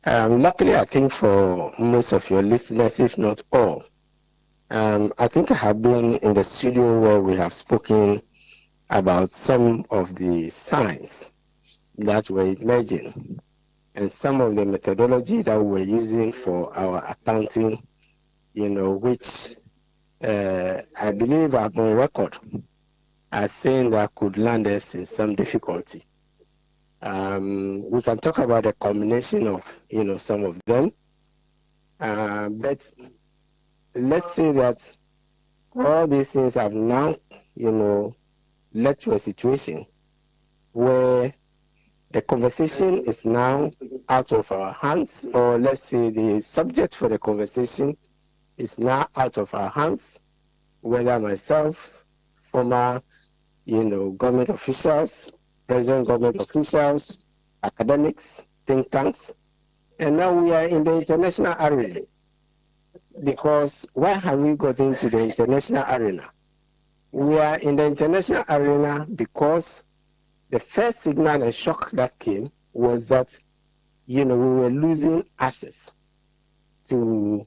Luckily, I think for most of your listeners, if not all, I think I have been in the studio where we have spoken about some of the signs that were emerging and some of the methodology that we're using for our accounting, which I believe are on record as saying that could land us in some difficulty. We can talk about a combination of, some of them, but let's say that all these things have now, led to a situation where the conversation is now out of our hands, or let's say the subject for the conversation is now out of our hands, whether myself, former, government officials, present government officials, academics, think tanks, and now we are in the international arena. Because why have we got into the international arena? We are in the international arena because the first signal and shock that came was that, we were losing access to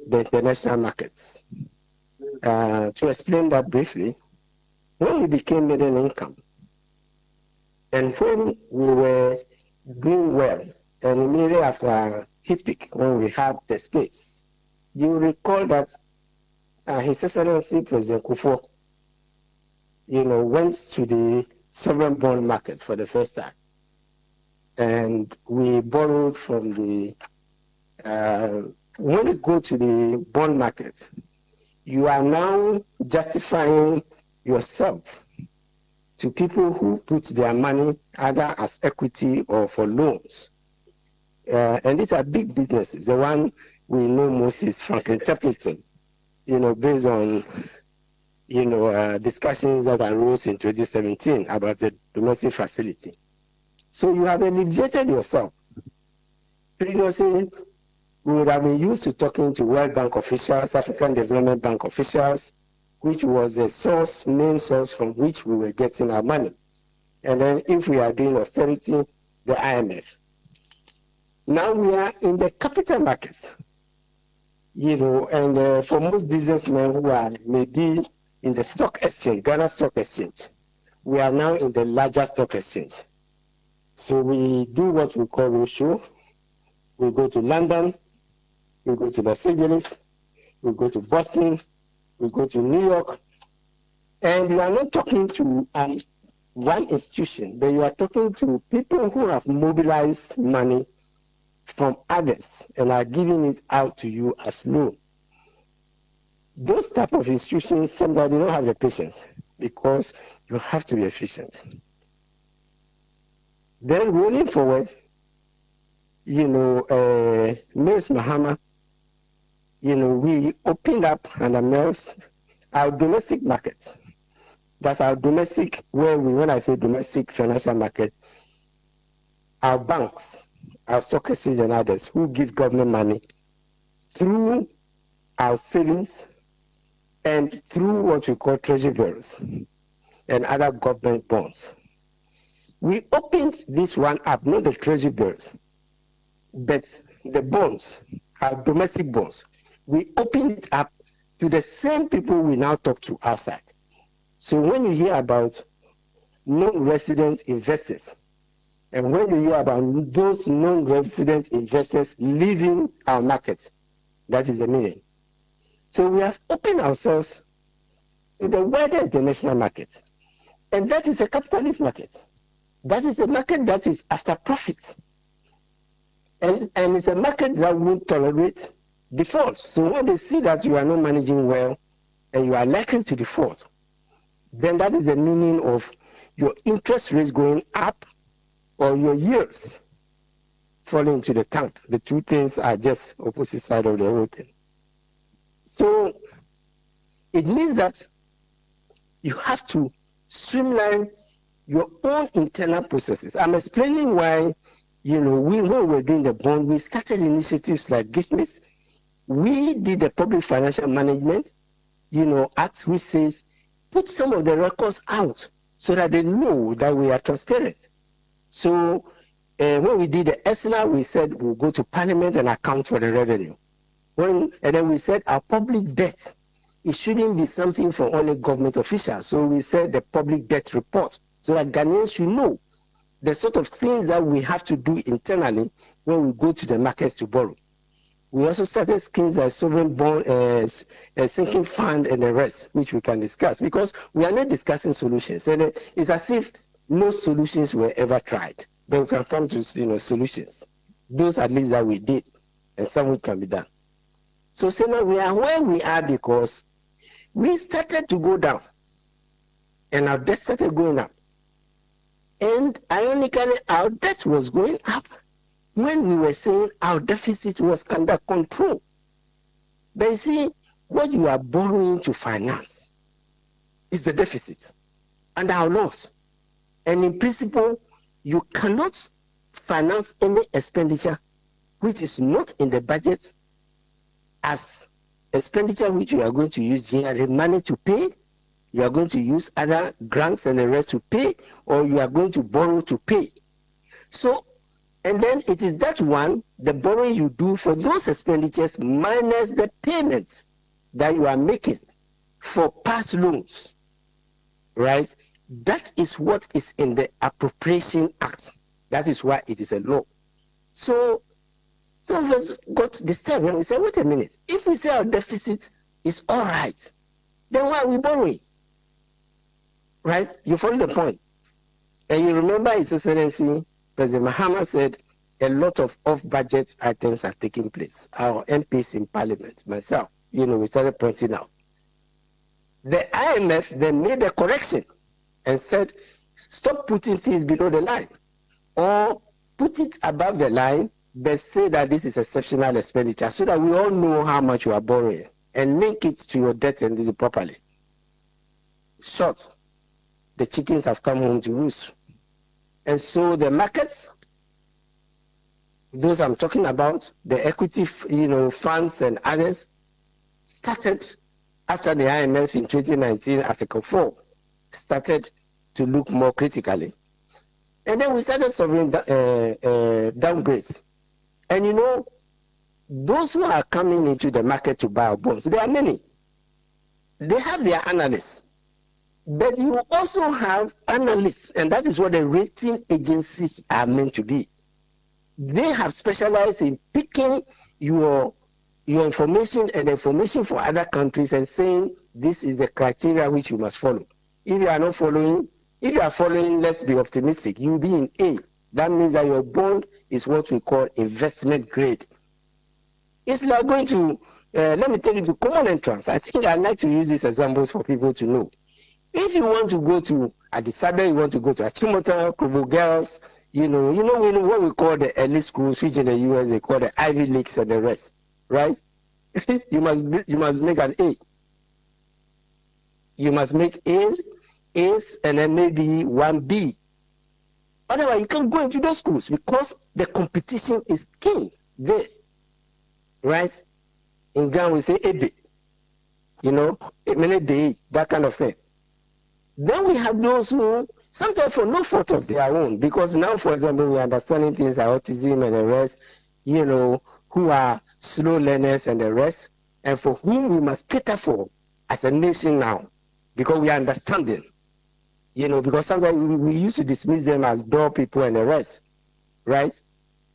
the international markets. To explain that briefly, when we became middle income, and when we were doing well, and immediately after hit peak, when we had the space, you will recall that His Excellency President Kufuor, went to the sovereign bond market for the first time. And we borrowed from the, when you go to the bond market, you are now justifying yourself to people who put their money either as equity or for loans. And these are big businesses. The one we know most is Franklin Templeton, based on, discussions that arose in 2017 about the domestic facility. So you have elevated yourself. Previously, we would have been used to talking to World Bank officials, African Development Bank officials, which was the main source from which we were getting our money. And then if we are doing austerity, the IMF. Now we are in the capital markets, and for most businessmen who are maybe in the stock exchange, Ghana Stock Exchange, we are now in the larger stock exchange. So we do what we call roadshow. We go to London, we go to Los Angeles, we go to Boston, we go to New York, and you are not talking to one institution, but you are talking to people who have mobilized money from others and are giving it out to you as loan. Those type of institutions, sometimes they don't have the patience because you have to be efficient. Then rolling forward, Mills Mahama, we opened up under Mills our domestic market. That's our domestic, when I say domestic financial market, our banks, our stock exchange and others who give government money through our savings and through what we call treasury bills and other government bonds. We opened this one up, not the treasury bills, but the bonds, our domestic bonds. We opened it up to the same people we now talk to outside. So when you hear about non-resident investors, and when you hear about those non-resident investors leaving our market, that is the meaning. So we have opened ourselves to the wider international market. And that is a capitalist market. That is a market that is after profit. And it's a market that won't tolerate defaults. So when they see that you are not managing well and you are likely to default, then that is the meaning of your interest rates going up or your yields falling into the tank. The two things are just opposite side of the whole thing. So it means that you have to streamline your own internal processes. I'm explaining why, when we were doing the bond, we started initiatives like GIFMIS. We did the public financial management, act which says, put some of the records out so that they know that we are transparent. So when we did the ESNA, we said we'll go to Parliament and account for the revenue. And then we said our public debt, it shouldn't be something for only government officials. So we said the public debt report, so that Ghanaians should know the sort of things that we have to do internally when we go to the markets to borrow. We also started schemes like sovereign bond, sinking fund, and the rest, which we can discuss, because we are not discussing solutions. And it's as if no solutions were ever tried. But we can come to solutions. Those at least that we did, and some which can be done. So now we are where we are because we started to go down, and our debt started going up. And ironically, our debt was going up when we were saying our deficit was under control. But you see, what you are borrowing to finance is the deficit and our loss. And in principle, you cannot finance any expenditure which is not in the budget as expenditure which you are going to use GRA money to pay, you are going to use other grants and the rest to pay, or you are going to borrow to pay. So, and then it is that one, the borrowing you do for those expenditures minus the payments that you are making for past loans, right? That is what is in the Appropriation Act. That is why it is a law. So some of us got disturbed when we said, wait a minute, if we say our deficit is all right, then why are we borrowing? Right? You follow the point. And you remember His Excellency President Mahama said a lot of off-budget items are taking place. Our MPs in Parliament, myself, we started pointing out. The IMF then made a correction and said, stop putting things below the line, or put it above the line, but say that this is exceptional expenditure, so that we all know how much you are borrowing, and link it to your debt and do it properly. Short, the chickens have come home to roost. And so the markets, those I'm talking about, the equity, funds and others, started after the IMF in 2019, Article 4, started to look more critically. And then we started sovereign downgrades. And those who are coming into the market to buy bonds, there are many. They have their analysts. But you also have analysts, and that is what the rating agencies are meant to be. They have specialized in picking your information and information for other countries and saying this is the criteria which you must follow. If you are not following, if you are following, let's be optimistic, you'll be in A. That means that your bond is what we call investment grade. It's like going to, let me take you to common entrance. I think I like to use these examples for people to know. If you want to go to Adisada, you want to go to Achimota, Kubo Girls, we know what we call the elite schools, which in the US they call the Ivy Leagues and the rest, right? you must make an A. You must make A's, and then maybe 1B. Otherwise, you can't go into those schools because the competition is king there, right? In Ghana, we say EBE, that kind of thing. Then we have those who, sometimes for no fault of their own, because now, for example, we are understanding things like autism and the rest, who are slow learners and the rest, and for whom we must cater for as a nation now, because we are understanding, because sometimes we used to dismiss them as dull people and the rest, right?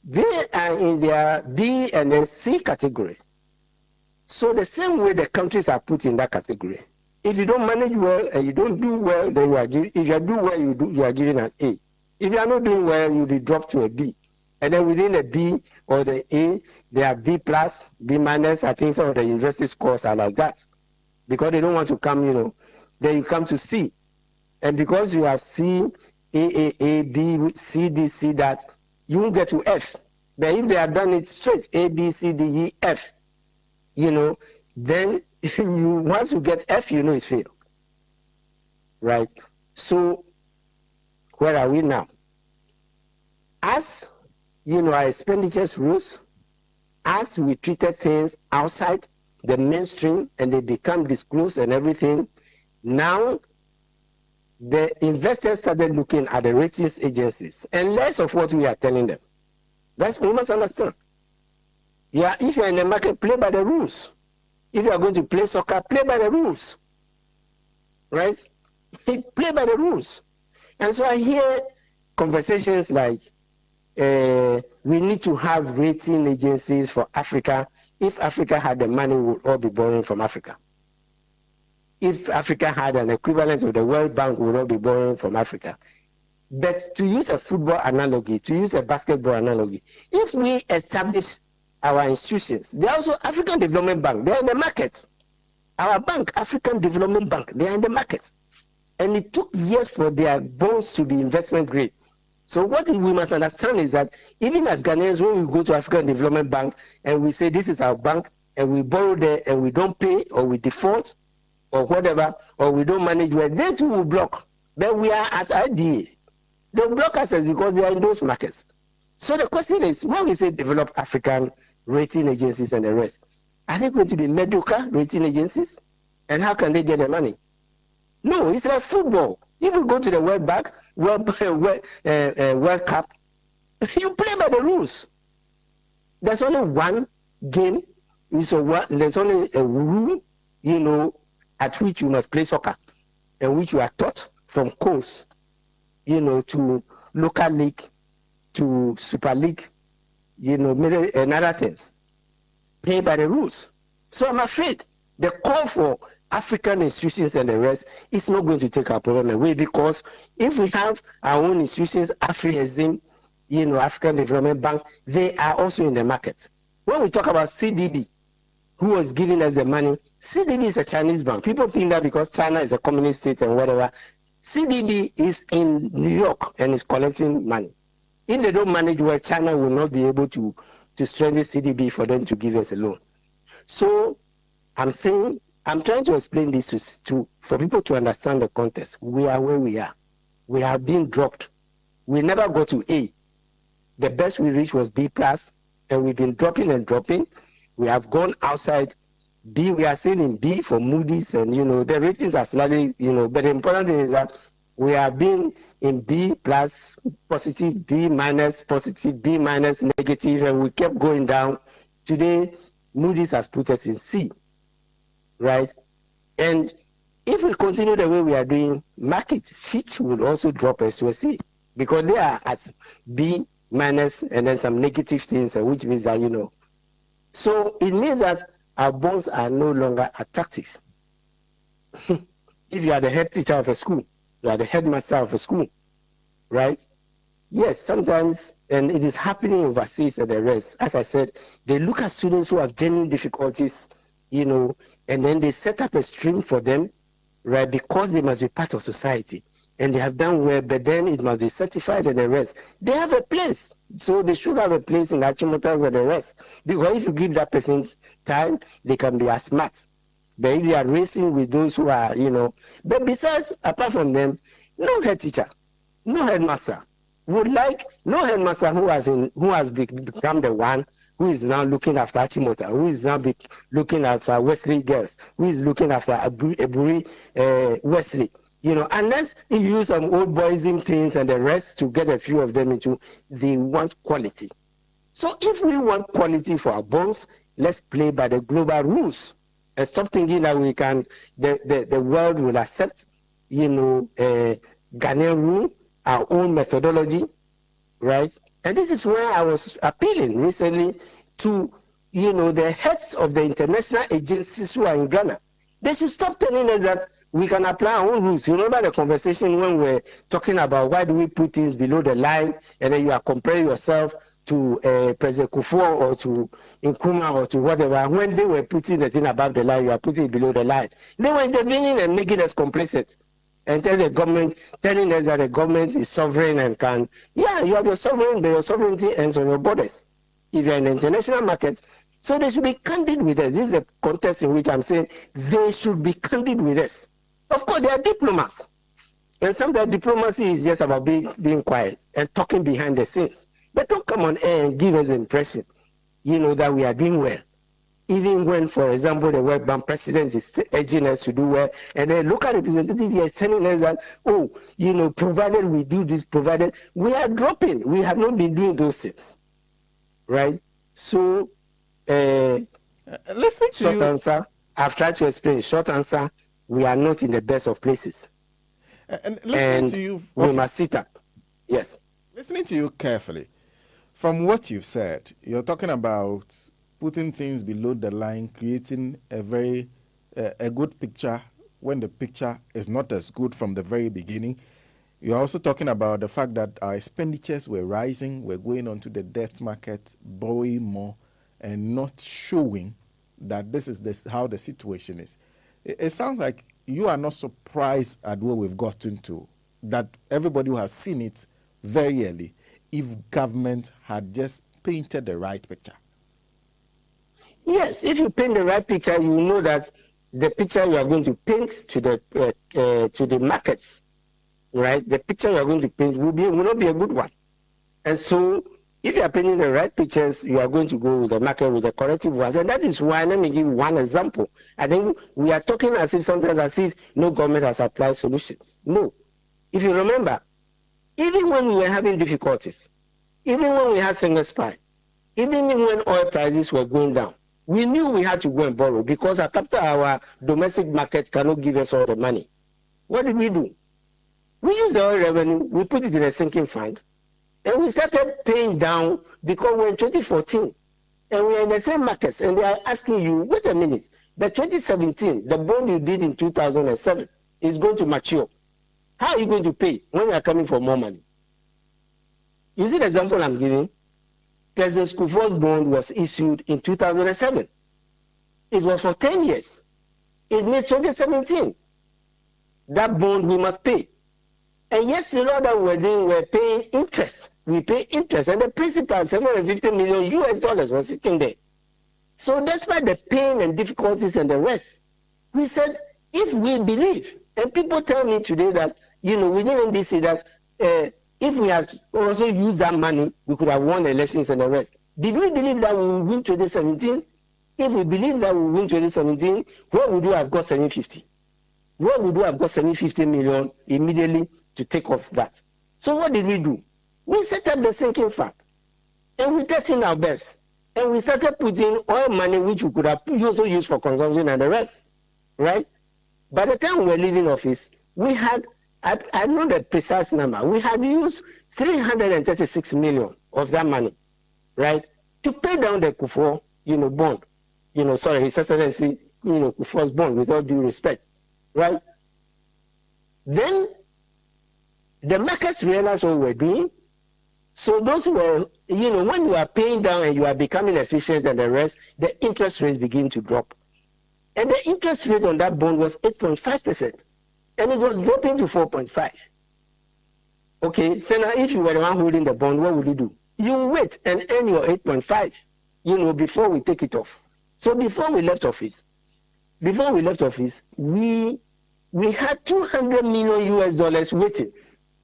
They are in their B and then C category. So the same way the countries are put in that category. If you don't manage well and you don't do well, then if you do well, you are given an A. If you are not doing well, you'll be dropped to a B. And then within the B or the A, there are B plus, B minus. I think some of the university scores are like that. Because they don't want to come, then you come to C. And because you have C, A, B, C, D, C, that, you won't get to F. But if they have done it straight, A, B, C, D, E, F, then once you get F, it's failed. Right? So, where are we now? As, our expenditures rose, as we treated things outside the mainstream and they become disclosed and everything, now the investors started looking at the ratings agencies and less of what we are telling them. That's what we must understand. Yeah, if you're in the market, play by the rules. If you are going to play soccer, play by the rules. Right? Play by the rules. And so I hear conversations like, we need to have rating agencies for Africa. If Africa had the money, we would all be borrowing from Africa. If Africa had an equivalent of the World Bank, we would all be borrowing from Africa. But to use a football analogy, to use a basketball analogy, if we establish our institutions, they are also African Development Bank, they are in the market. Our bank, African Development Bank, they are in the market. And it took years for their bonds to be investment grade. So what we must understand is that even as Ghanaians, when we go to African Development Bank and we say this is our bank, and we borrow there and we don't pay or we default or whatever, or we don't manage well, they too will block. Then we are at IDA. They block us because they are in those markets. So the question is, when we say develop African rating agencies and the rest, are they going to be mediocre rating agencies? And how can they get the money? No, it's like football. If you go to the World Bank, World Cup, you play by the rules. There's only one game. There's only a rule, at which you must play soccer, and which you are taught from course, to local league, to Super League, and other things. Play by the rules. So I'm afraid the call for African institutions and the rest is not going to take our problem away, because if we have our own institutions, African Development Bank, they are also in the market. When we talk about CDB, who was giving us the money, CDB is a Chinese bank. People think that because China is a communist state and whatever, CDB is in New York and is collecting money. If they don't manage well, China will not be able to strengthen CDB for them to give us a loan. So I'm trying to explain this for people to understand the context. We are where we are. We have been dropped. We never got to A. The best we reached was B+, and we've been dropping and dropping. We have gone outside B. We are still in B for Moody's, and the ratings are slightly, but the important thing is that we have been in B+, positive, B-, positive, B-, negative, and we kept going down. Today, Moody's has put us in C, right? And if we continue the way we are doing, market Fitch will also drop us to a C, because they are at B-, and then some negative things, which means that, So it means that our bonds are no longer attractive. If you are the head teacher of a school, you are the headmaster of a school, right? Yes, sometimes, and it is happening overseas and the rest. As I said, they look at students who have genuine difficulties, and then they set up a stream for them, right? Because they must be part of society. And they have done well, but then it must be certified and the rest. They have a place. So they should have a place in Achimotas and the rest. Because if you give that person time, they can be as smart. But if they are racing with those who are, But besides, apart from them, no head teacher, no headmaster no headmaster who has become the one who is now looking after Achimota, who is now looking after Wesley girls, who is looking after Eburi Wesley. Unless you use some old boysism things and the rest to get a few of them into, they want quality. So if we want quality for our bonds, let's play by the global rules and stop thinking that we can, the world will accept, Ghanaian rule, our own methodology, right? And this is where I was appealing recently to, the heads of the international agencies who are in Ghana. They should stop telling us that we can apply our own rules. You remember the conversation when we're talking about why do we put things below the line, and then you are comparing yourself to President Kufuor or to Nkrumah or to whatever. When they were putting the thing above the line, you are putting it below the line. They were intervening and making us complacent and telling us that the government is sovereign and can, you have your sovereign, but your sovereignty ends on your borders. If you're in the international market, so they should be candid with us. This is a context in which I'm saying they should be candid with us. Of course, they are diplomats. And sometimes diplomacy is just about being quiet and talking behind the scenes. But don't come on air and give us the impression, that we are doing well. even when, for example, the World Bank president is urging us to do well, and then local representative here is telling us that, oh, provided we do this, provided we are dropping. We have not been doing those things, right? So, listening to short you, answer, I've tried to explain. Short answer, we are not in the best of places. and listening to you, we must sit up. Yes. Listening to you carefully, from what you've said, you're talking about putting things below the line, creating a good picture when the picture is not as good from the very beginning. You're also talking about the fact that our expenditures were rising, we're going onto the debt market, borrowing more, and not showing that this is how the situation is. It sounds like you are not surprised at where we've gotten to, that everybody who has seen it very early, if government had just painted the right picture. Yes, if you paint the right picture, you know that the picture you are going to paint to the markets, right? The picture you are going to paint will not be a good one. And so, if you are painting the right pictures, you are going to go with the market with the corrective ones. And that is why, let me give one example. I think we are talking sometimes as if no government has applied solutions. No. If you remember, even when we were having difficulties, even when we had single spine, even when oil prices were going down, we knew we had to go and borrow because our domestic market cannot give us all the money. What did we do? We used the oil revenue, we put it in a sinking fund, and we started paying down because we're in 2014 and we're in the same markets, and they are asking you, wait a minute, but 2017, the bond you did in 2007 is going to mature. How are you going to pay when you are coming for more money? You see the example I'm giving? President Kufuor's bond was issued in 2007. It was for 10 years. It means 2017. That bond we must pay. And yes, the law that we're doing, we're paying interest. We pay interest. And the principal, $750 million US was sitting there. So despite the pain and difficulties and the rest, we said, if we believe, and people tell me today that, within NDC that if we had also used that money, we could have won the elections and the rest. Did we believe that we would win 2017? If we believe that we will win 2017, where would we have got 750? Where would we have got 750 million immediately to take off that? So what did we do? We set up the sinking fund, and we tested our best, and we started putting oil money which we could have also used for consumption and the rest, right? By the time we were leaving office, we had, I know the precise number, we had used 336 million of that money, right, to pay down the Kufuor, bond, His Excellency, Kufuor's bond, with all due respect, right? Then the markets realized what we're doing. So those were, when you are paying down and you are becoming efficient and the rest, the interest rates begin to drop. And the interest rate on that bond was 8.5%. And it was dropping to 4.5. Okay, so now if you were the one holding the bond, what would you do? You wait and earn your 8.5, before we take it off. So before we left office, we had $200 million US waiting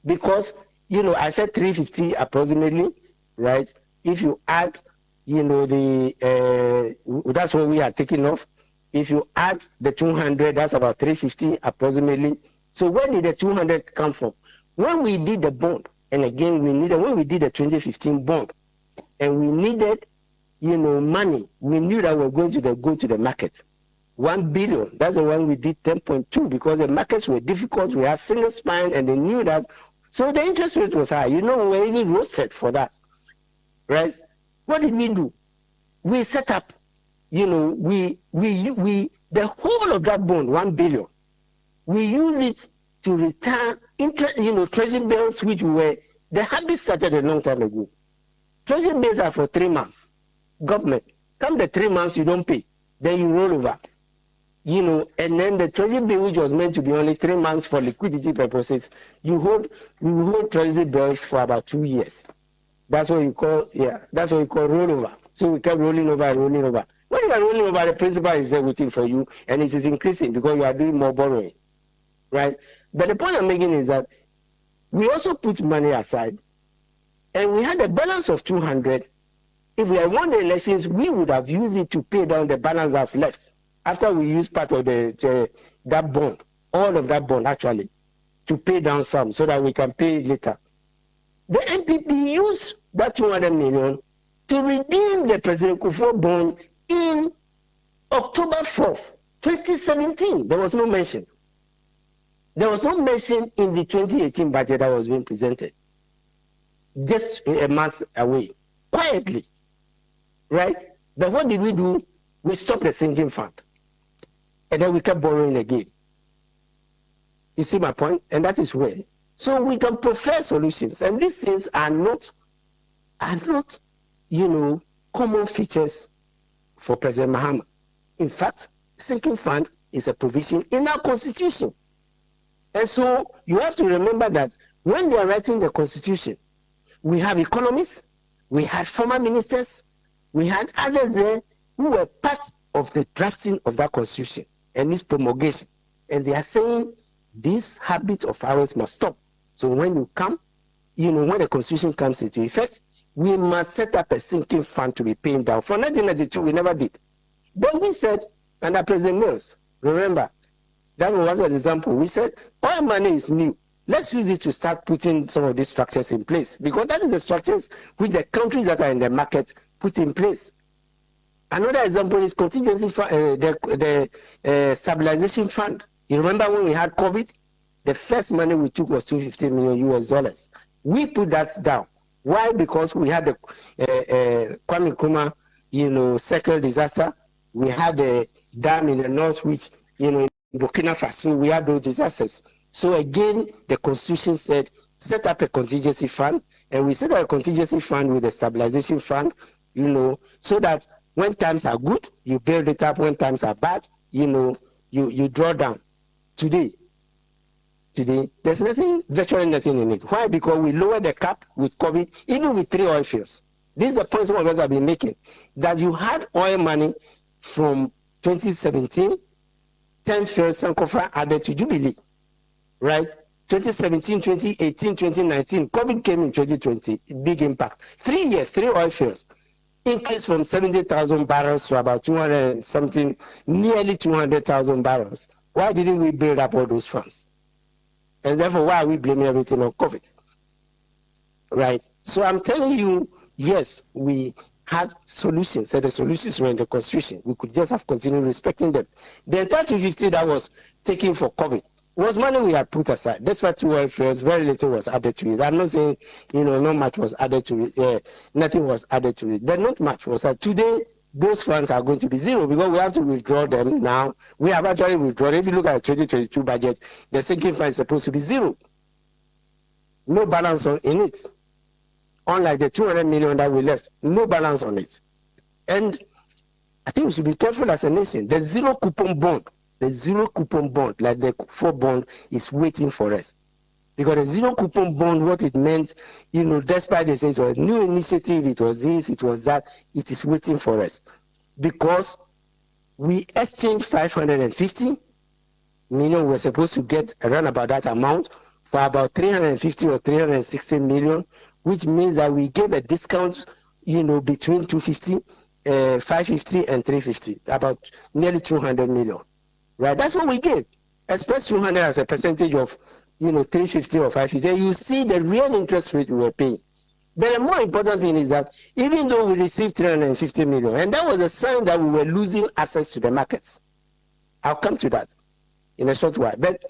because, I said 350 approximately, right? If you add, that's what we are taking off. If you add the 200, that's about 350 approximately. So where did the 200 come from? When we did the bond, and again, when we did the 2015 bond, and we needed, money, we knew that we were going to go to the market. 1 billion, that's the one we did 10.2 because the markets were difficult. We had single spine and they knew that. So the interest rate was high. We were even roasted for that, right? What did we do? We set up, the whole of that bond, 1 billion, we use it to return interest, treasury bills, which the habit started a long time ago. Treasury bills are for 3 months. Government, come the 3 months, you don't pay, then you roll over. And then the treasury bill, which was meant to be only 3 months for liquidity purposes, we hold treasury bills for about 2 years. That's what you call rollover. So we kept rolling over and rolling over. When you are rolling over, the principal is there waiting for you, and it is increasing because you are doing more borrowing, right? But the point I'm making is that we also put money aside, and we had a balance of 200, If we had won the elections, we would have used it to pay down the balance that's left after we used part of that bond, all of that bond actually, to pay down some so that we can pay later. The NPP used that 200 million to redeem the President Kufuor bond in October 4th, 2017. There was no mention. There was no mention in the 2018 budget that was being presented. Just a month away, quietly, right? But what did we do? We stopped the sinking fund. And then we kept borrowing again. You see my point? And that is where. So we can prefer solutions. And these things are not, common features for President Mahama. In fact, sinking fund is a provision in our constitution. And so you have to remember that when they are writing the constitution, we have economists, we had former ministers, we had others there who were part of the drafting of that constitution and its promulgation. And they are saying this habit of ours must stop. So when you come, when the constitution comes into effect, we must set up a sinking fund to be paying down. For 1992, we never did. Then we said, under President Mills, remember, that was an example. We said, oil money is new. Let's use it to start putting some of these structures in place, because that is the structures which the countries that are in the market put in place. Another example is contingency fund, the stabilization fund. You remember when we had COVID, the first money we took was $250 million US. We put that down. Why? Because we had the Kwame Nkrumah, circle disaster. We had the dam in the north, which, in Burkina Faso, we had those disasters. So again, the constitution said, set up a contingency fund, and we set up a contingency fund with a stabilization fund, so that when times are good, you build it up. When times are bad, you draw down. Today, there's virtually nothing in it. Why? Because we lowered the cap with COVID, even with 3 oil fields. This is the point some of us have been making, that you had oil money from 2017, 10 fields, Sankofa added to Jubilee, right? 2017, 2018, 2019, COVID came in 2020, big impact. 3 years, 3 oil fields, increased from 70,000 barrels to about 200 and something, nearly 200,000 barrels. Why didn't we build up all those funds? And therefore, why are we blaming everything on COVID? Right? So I'm telling you, yes, we had solutions, and the solutions were in the constitution. We could just have continued respecting them. The entire 250 that was taken for COVID was money we had put aside. That's why 2 oil fields, very little was added to it. I'm not saying, not much was added to it. Nothing was added to it. But not much was added. Today, those funds are going to be zero because we have to withdraw them now. We have actually withdrawn. If you look at the 2022 budget, the sinking fund is supposed to be zero. No balance in it. Unlike the 200 million that we left, no balance on it. And I think we should be careful as a nation. The zero coupon bond, like the Kufuor bond, is waiting for us. Because the zero coupon bond, what it meant, despite the sense of a new initiative, it was this, it was that, it is waiting for us. Because we exchanged 550 million, we're supposed to get around about that amount for about 350 or 360 million, which means that we gave a discount, between 250, 550 and 350, about nearly 200 million, right? That's what we gave. Express 200 as a percentage of, 350 or 550. You see the real interest rate we were paying. But the more important thing is that even though we received 350 million, and that was a sign that we were losing access to the markets. I'll come to that in a short while. But,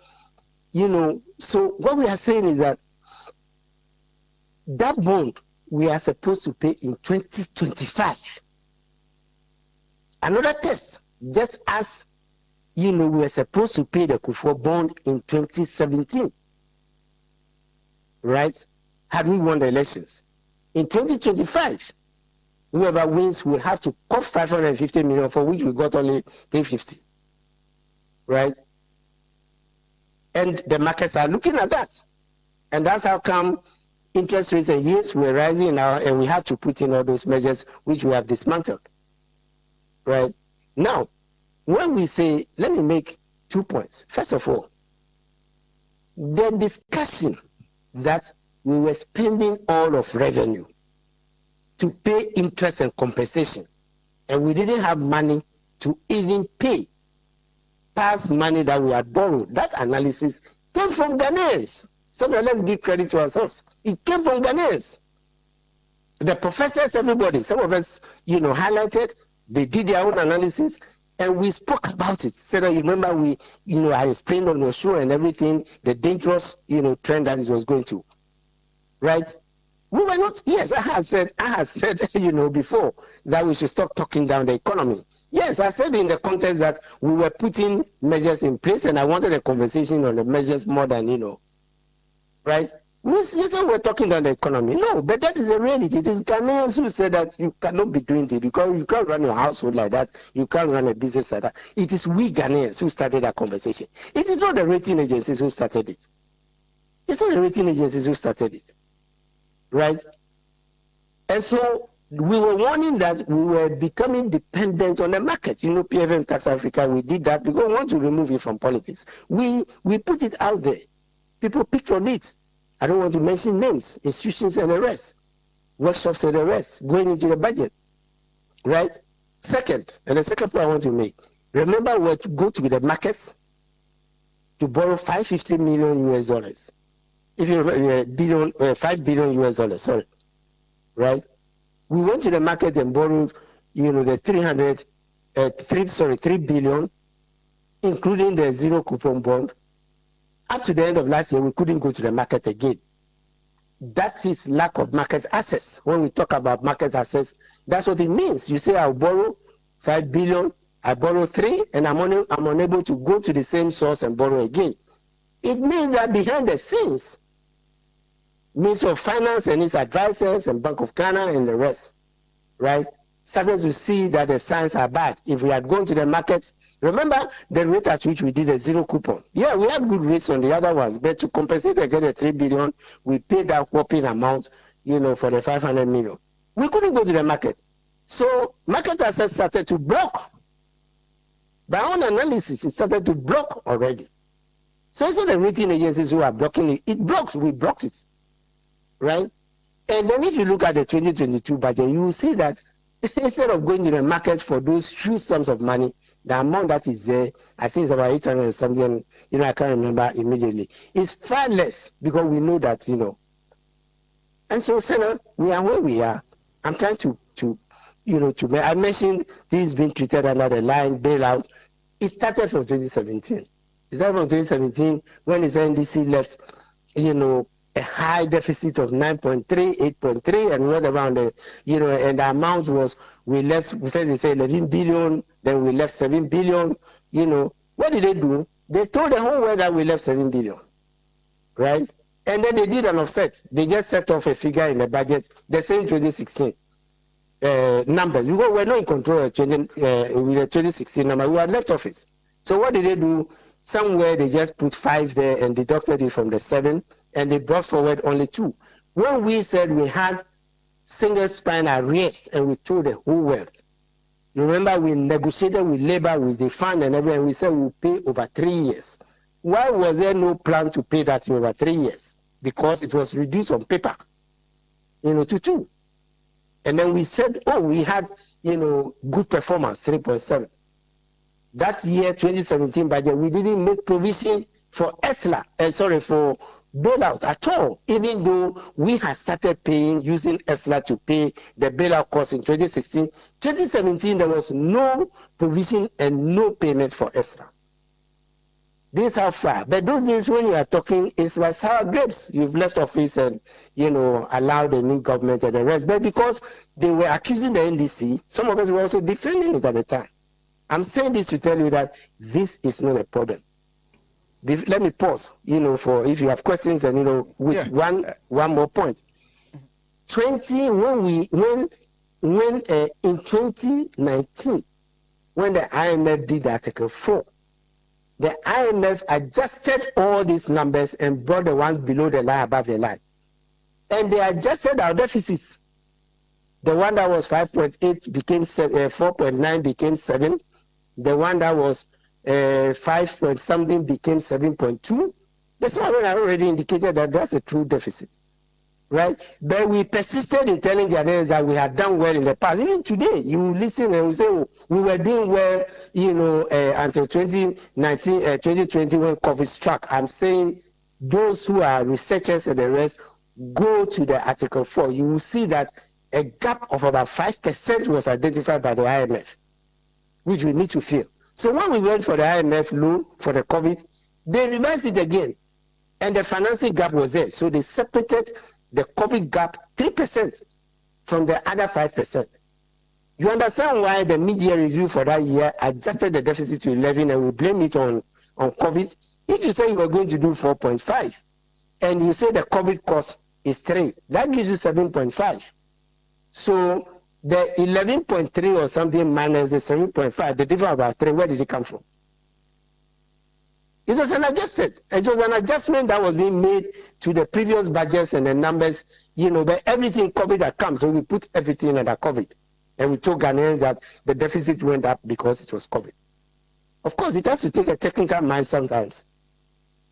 so what we are saying is that that bond we are supposed to pay in 2025. Another test, just as we were supposed to pay the Kufuor bond in 2017, right? Had we won the elections. In 2025, whoever wins will have to cut 550 million, for which we got only 350, right? And the markets are looking at that. And that's how come interest rates and yields were rising now, and we had to put in all those measures which we have dismantled, right? Now, when we say, let me make 2 points. First of all, the discussion that we were spending all of revenue to pay interest and compensation. And we didn't have money to even pay past money that we had borrowed. That analysis came from Ghanaians. So let's give credit to ourselves. It came from Ghanaians. The professors, everybody, some of us, highlighted, they did their own analysis, and we spoke about it. So that you remember I explained on your show and everything, the dangerous, trend that it was going to, right? We were not, yes, I had said, before that we should stop talking down the economy. Yes, I said in the context that we were putting measures in place, and I wanted a conversation on the measures more than, right? We said we're talking down the economy. No, but that is a reality. It is Ghanaians who said that you cannot be doing this because you can't run your household like that. You can't run a business like that. It is we Ghanaians who started that conversation. It is not the rating agencies who started it. It's not the rating agencies who started it. Right? And so we were warning that we were becoming dependent on the market. PFM Tax Africa, we did that because we want to remove it from politics. We put it out there. People picked on it. I don't want to mention names, institutions and the rest, workshops and the rest, going into the budget. Right? Second, and the second point I want to make, remember we to go to the markets to borrow $550 million US. If you remember, $5 billion US, sorry, right? We went to the market and borrowed, the 3 billion, including the zero coupon bond. Up to the end of last year, we couldn't go to the market again. That is lack of market access. When we talk about market access, that's what it means. You say I'll borrow 5 billion, I borrow 3, and I'm unable to go to the same source and borrow again. It means that behind the scenes, Ministry of Finance and its advisors and Bank of Ghana and the rest, right, started to see that the signs are bad. If we had gone to the markets, remember the rate at which we did a zero coupon. Yeah, we had good rates on the other ones, but to compensate and get a 3 billion, we paid that whopping amount, for the 500 million. We couldn't go to the market. So market access started to block. By own analysis, it started to block already. So it's not the rating agencies who are blocking it. It blocks, we blocked it. Right? And then if you look at the 2022 budget, you will see that instead of going to the market for those huge sums of money, the amount that is there, I think it's about 800 and something, I can't remember immediately. It's far less because we know that, And so, Senna, we are where we are. I'm trying I mentioned things being treated under the line, bailout. It started from 2017. It started from 2017 when his NDC left, a high deficit of 9.3, 8.3, and whatever on the, and the amount was, we said they say 11 billion, then we left 7 billion, What did they do? They told the whole world that we left 7 billion, right? And then they did an offset. They just set off a figure in the budget, the same 2016 numbers. Because we're not in control of with the 2016 number. We had left office. So what did they do? Somewhere they just put 5 there and deducted it from the 7, and they brought forward only 2. When we said we had single spine arrears and we told the whole world, remember we negotiated with labor, with the fund and everything, we said we'll pay over 3 years. Why was there no plan to pay that over 3 years? Because it was reduced on paper, to 2. And then we said, we had, good performance, 3.7. That year, 2017 budget, we didn't make provision for for bailout at all, even though we had started using ESLA to pay the bailout cost in 2016. 2017, there was no provision and no payment for ESLA. This is how far. But those days when you are talking, it's like sour grapes. You've left office and, allowed the new government and the rest. But because they were accusing the NDC, some of us were also defending it at the time. I'm saying this to tell you that this is not a problem. Let me pause, for if you have questions and, one more point. In 2019, when the IMF did Article 4, the IMF adjusted all these numbers and brought the ones below the line above the line. And they adjusted our deficits. The one that was 5.8 became 4.9 became 7. The one that was 5 point something became 7.2. The one I already indicated that that's a true deficit, right? But we persisted in telling Ghanaians that we had done well in the past. Even today, you listen and we say, oh, we were doing well, until 2019, 2020 when COVID struck. I'm saying those who are researchers and the rest, go to the Article 4. You will see that a gap of about 5% was identified by the IMF, which we need to fill. So when we went for the IMF loan for the COVID, they reversed it again. And the financing gap was there. So they separated the COVID gap 3% from the other 5%. You understand why the mid-year review for that year adjusted the deficit to 11 and we blame it on COVID? If you say you were going to do 4.5 and you say the COVID cost is 3, that gives you 7.5. So the 11.3 or something minus the 7.5, the difference about 3, where did it come from? It was an adjustment that was being made to the previous budgets and the numbers, but everything COVID had come, so we put everything under COVID. And we told Ghanaians that the deficit went up because it was COVID. Of course, it has to take a technical mind sometimes,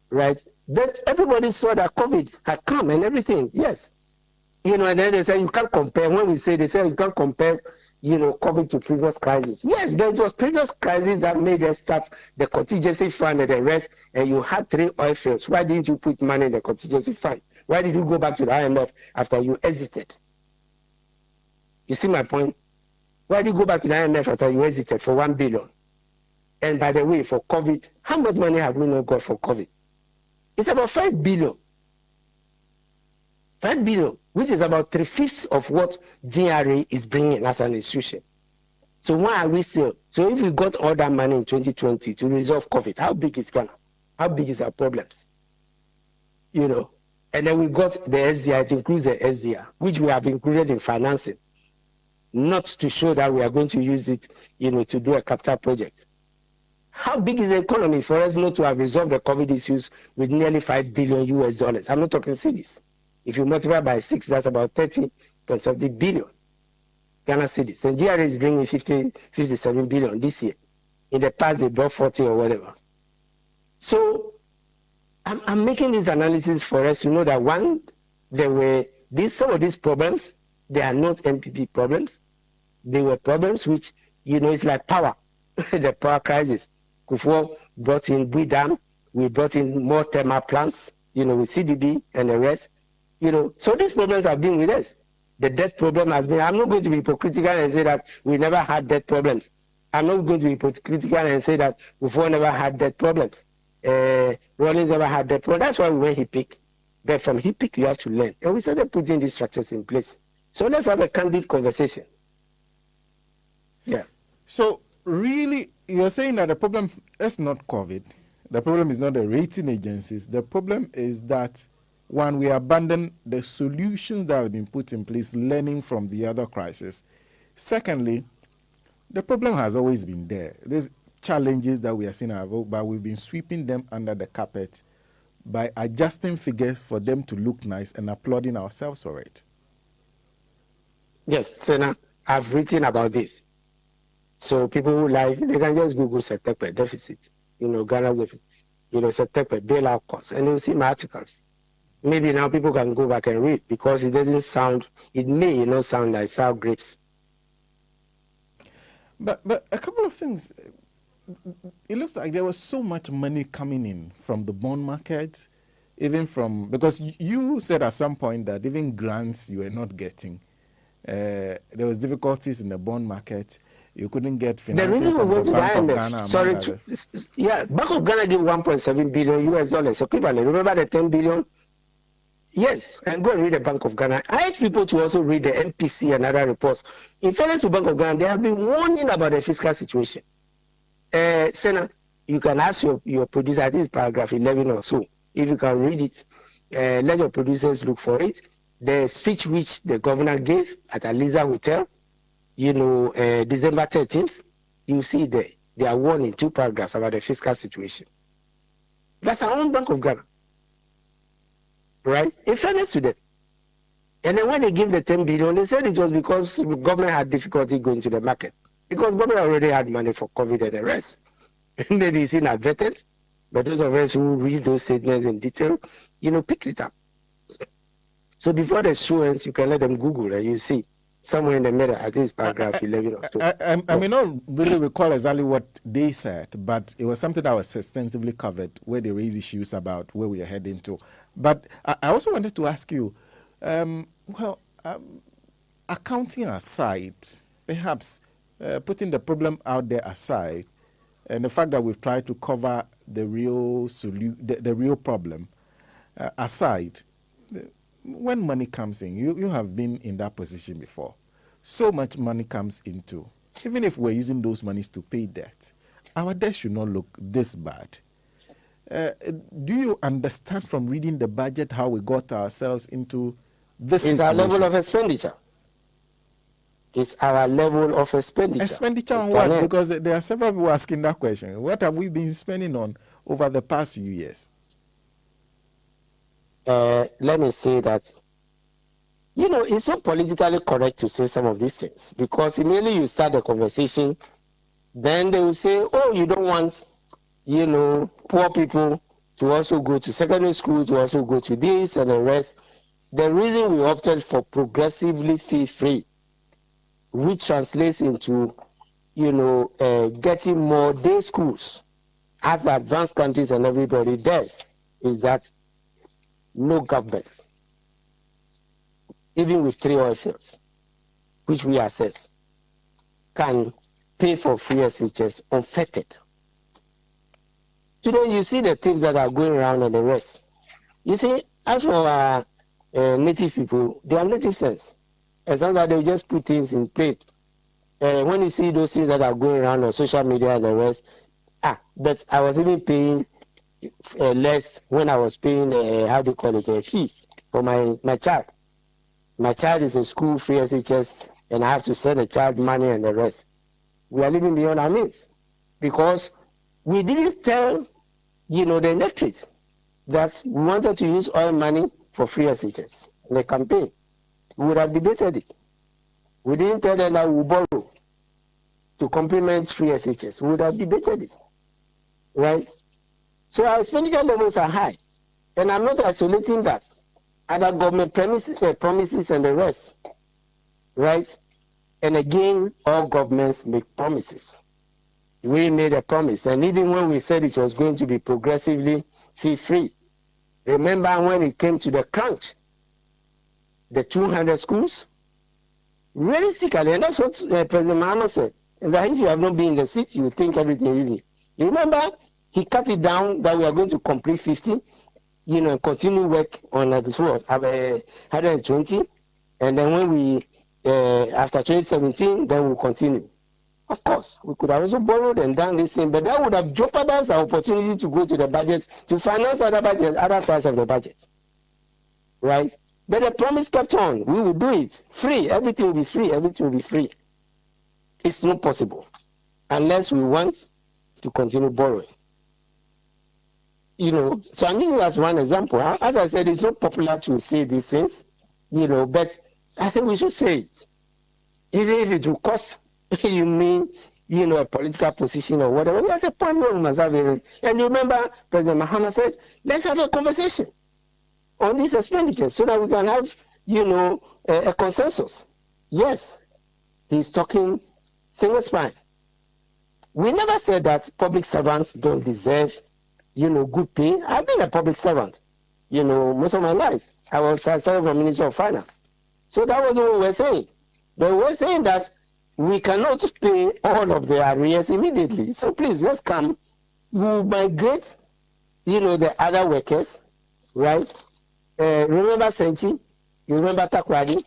right? But everybody saw that COVID had come and everything, yes. And then they say you can't compare. When we say, they say you can't compare, COVID to previous crises. Yes, there was previous crisis that made us start the contingency fund and the rest, and you had 3 oil fields. Why didn't you put money in the contingency fund? Why did you go back to the IMF after you exited? You see my point? Why did you go back to the IMF after you exited for 1 billion? And by the way, for COVID, how much money have we not got for COVID? It's about 5 billion. 5 billion, which is about 3/5 of what GRA is bringing as an institution. So why are we still? So if we got all that money in 2020 to resolve COVID, how big is Ghana? How big is our problems? And then we got the SDR, it includes the SDR, which we have included in financing, not to show that we are going to use it, to do a capital project. How big is the economy for us not to have resolved the COVID issues with nearly $5 billion US? I'm not talking cedis. If you multiply by 6, that's about 30.70 billion Ghana cedis. And GRA is bringing 57 billion this year. In the past, they brought 40 or whatever. So I'm making this analysis for us to know that one, there were some of these problems, they are not MPP problems. They were problems which, it's like power, the power crisis. Kufuor brought in Bidam, we brought in more thermal plants, with CDB and the rest. So these problems have been with us. The debt problem has been, I'm not going to be hypocritical and say that we never had debt problems. I'm not going to be hypocritical and say that Kufuor never had debt problems. Rawlings never had debt problems. That's why we went HIPIC. But from HIPIC, you have to learn. And we started putting these structures in place. So let's have a candid conversation. Yeah. So really, you're saying that the problem is not COVID. The problem is not the rating agencies. The problem is that one, we abandon the solutions that have been put in place, learning from the other crisis. Secondly, the problem has always been there. There's challenges that we are seeing, but we've been sweeping them under the carpet by adjusting figures for them to look nice and applauding ourselves for it. Yes, Senna, I've written about this. So people who like, they can just Google Seth Terkper deficit, Ghana's deficit, Seth Terkper bailout costs, and you'll see my articles. Maybe now people can go back and read because it doesn't sound, it may not sound like sour grapes. But a couple of things. It looks like there was so much money coming in from the bond market, even from, because you said at some point that even grants you were not getting. There was difficulties in the bond market. You couldn't get financing from the Bank of Ghana. Sorry, Bank of Ghana did 1.7 billion US equivalent. Remember the 10 billion? Yes, and go and read the Bank of Ghana. I urge people to also read the MPC and other reports. In fairness to Bank of Ghana, they have been warning about the fiscal situation. Senna, you can ask your producer, I think it's paragraph 11 or so. If you can read it, let your producers look for it. The speech which the governor gave at Aliza Hotel, December 13th, you see there. They are warning 2 paragraphs about the fiscal situation. That's our own Bank of Ghana. Right? In fairness to them. And then when they give the 10 billion, they said it was because the government had difficulty going to the market. Because government already had money for COVID and the rest. Maybe it's inadvertent, but those of us who read those statements in detail, pick it up. So before the show ends, you can let them Google and you see somewhere in the middle, I think it's paragraph 11 or so. I may not really recall exactly what they said, but it was something that was extensively covered where they raised issues about where we are heading to. But I also wanted to ask you, accounting aside, perhaps putting the problem out there aside, and the fact that we've tried to cover the real the real problem aside, when money comes in, you have been in that position before. So much money comes into, even if we're using those monies to pay debt, our debt should not look this bad. Do you understand from reading the budget how we got ourselves into this It's situation? our level of expenditure. It's our level of expenditure. Expenditure on what? Because there are several people asking that question. What have we been spending on over the past few years? Let me say that, it's not politically correct to say some of these things, because immediately you start the conversation, then they will say, oh, you don't want, poor people to also go to secondary school, to also go to this and the rest. The reason we opted for progressively fee-free, which translates into, getting more day schools, as advanced countries and everybody does, is that no government, even with 3 oil fields, which we assess, can pay for free SHS unfettered. Today, you see the things that are going around and the rest. You see, as for our native people, they have native sense. And sometimes they will just put things in plate. When you see those things that are going around on social media and the rest, but I was even paying less when I was paying, fees for my child. My child is in school, free SHS, and I have to send the child money and the rest. We are living beyond our means, because we didn't tell, the electorate that we wanted to use oil money for free SHS in the campaign. We would have debated it. We didn't tell them that we borrow to complement free SHS. We would have debated it, right? So our expenditure levels are high, and I'm not isolating that. Other government promises and the rest, right? And again, all governments make promises. We made a promise, and even when we said it was going to be progressively fee-free, remember when it came to the crunch, the 200 schools, realistically, and that's what President Mahama said, and that if you have not been in the seat, you think everything is easy. You remember, he cut it down that we are going to complete 50, continue work on 120, and then when we, after 2017, then we'll continue. Of course, we could have also borrowed and done this thing, but that would have jeopardized our opportunity to go to the budget, to finance other budgets, other sides of the budget, right? But the promise kept on. We will do it free. Everything will be free. Everything will be free. It's not possible unless we want to continue borrowing. So I'm using that as one example. As I said, it's not popular to say these things, but I think we should say it. Even if it will cost, you mean, a political position or whatever, that's a point where we must have it. And you remember, President Mahama said, let's have a conversation on these expenditures so that we can have, a consensus. Yes, he's talking single spine. We never said that public servants don't deserve, good pay. I've been a public servant, most of my life. I was served from Minister of Finance. So that was what we were saying. But we're saying that we cannot pay all of the arrears immediately. So please, let's come. We migrate, the other workers, right? Remember Senchi? You remember Takwadi?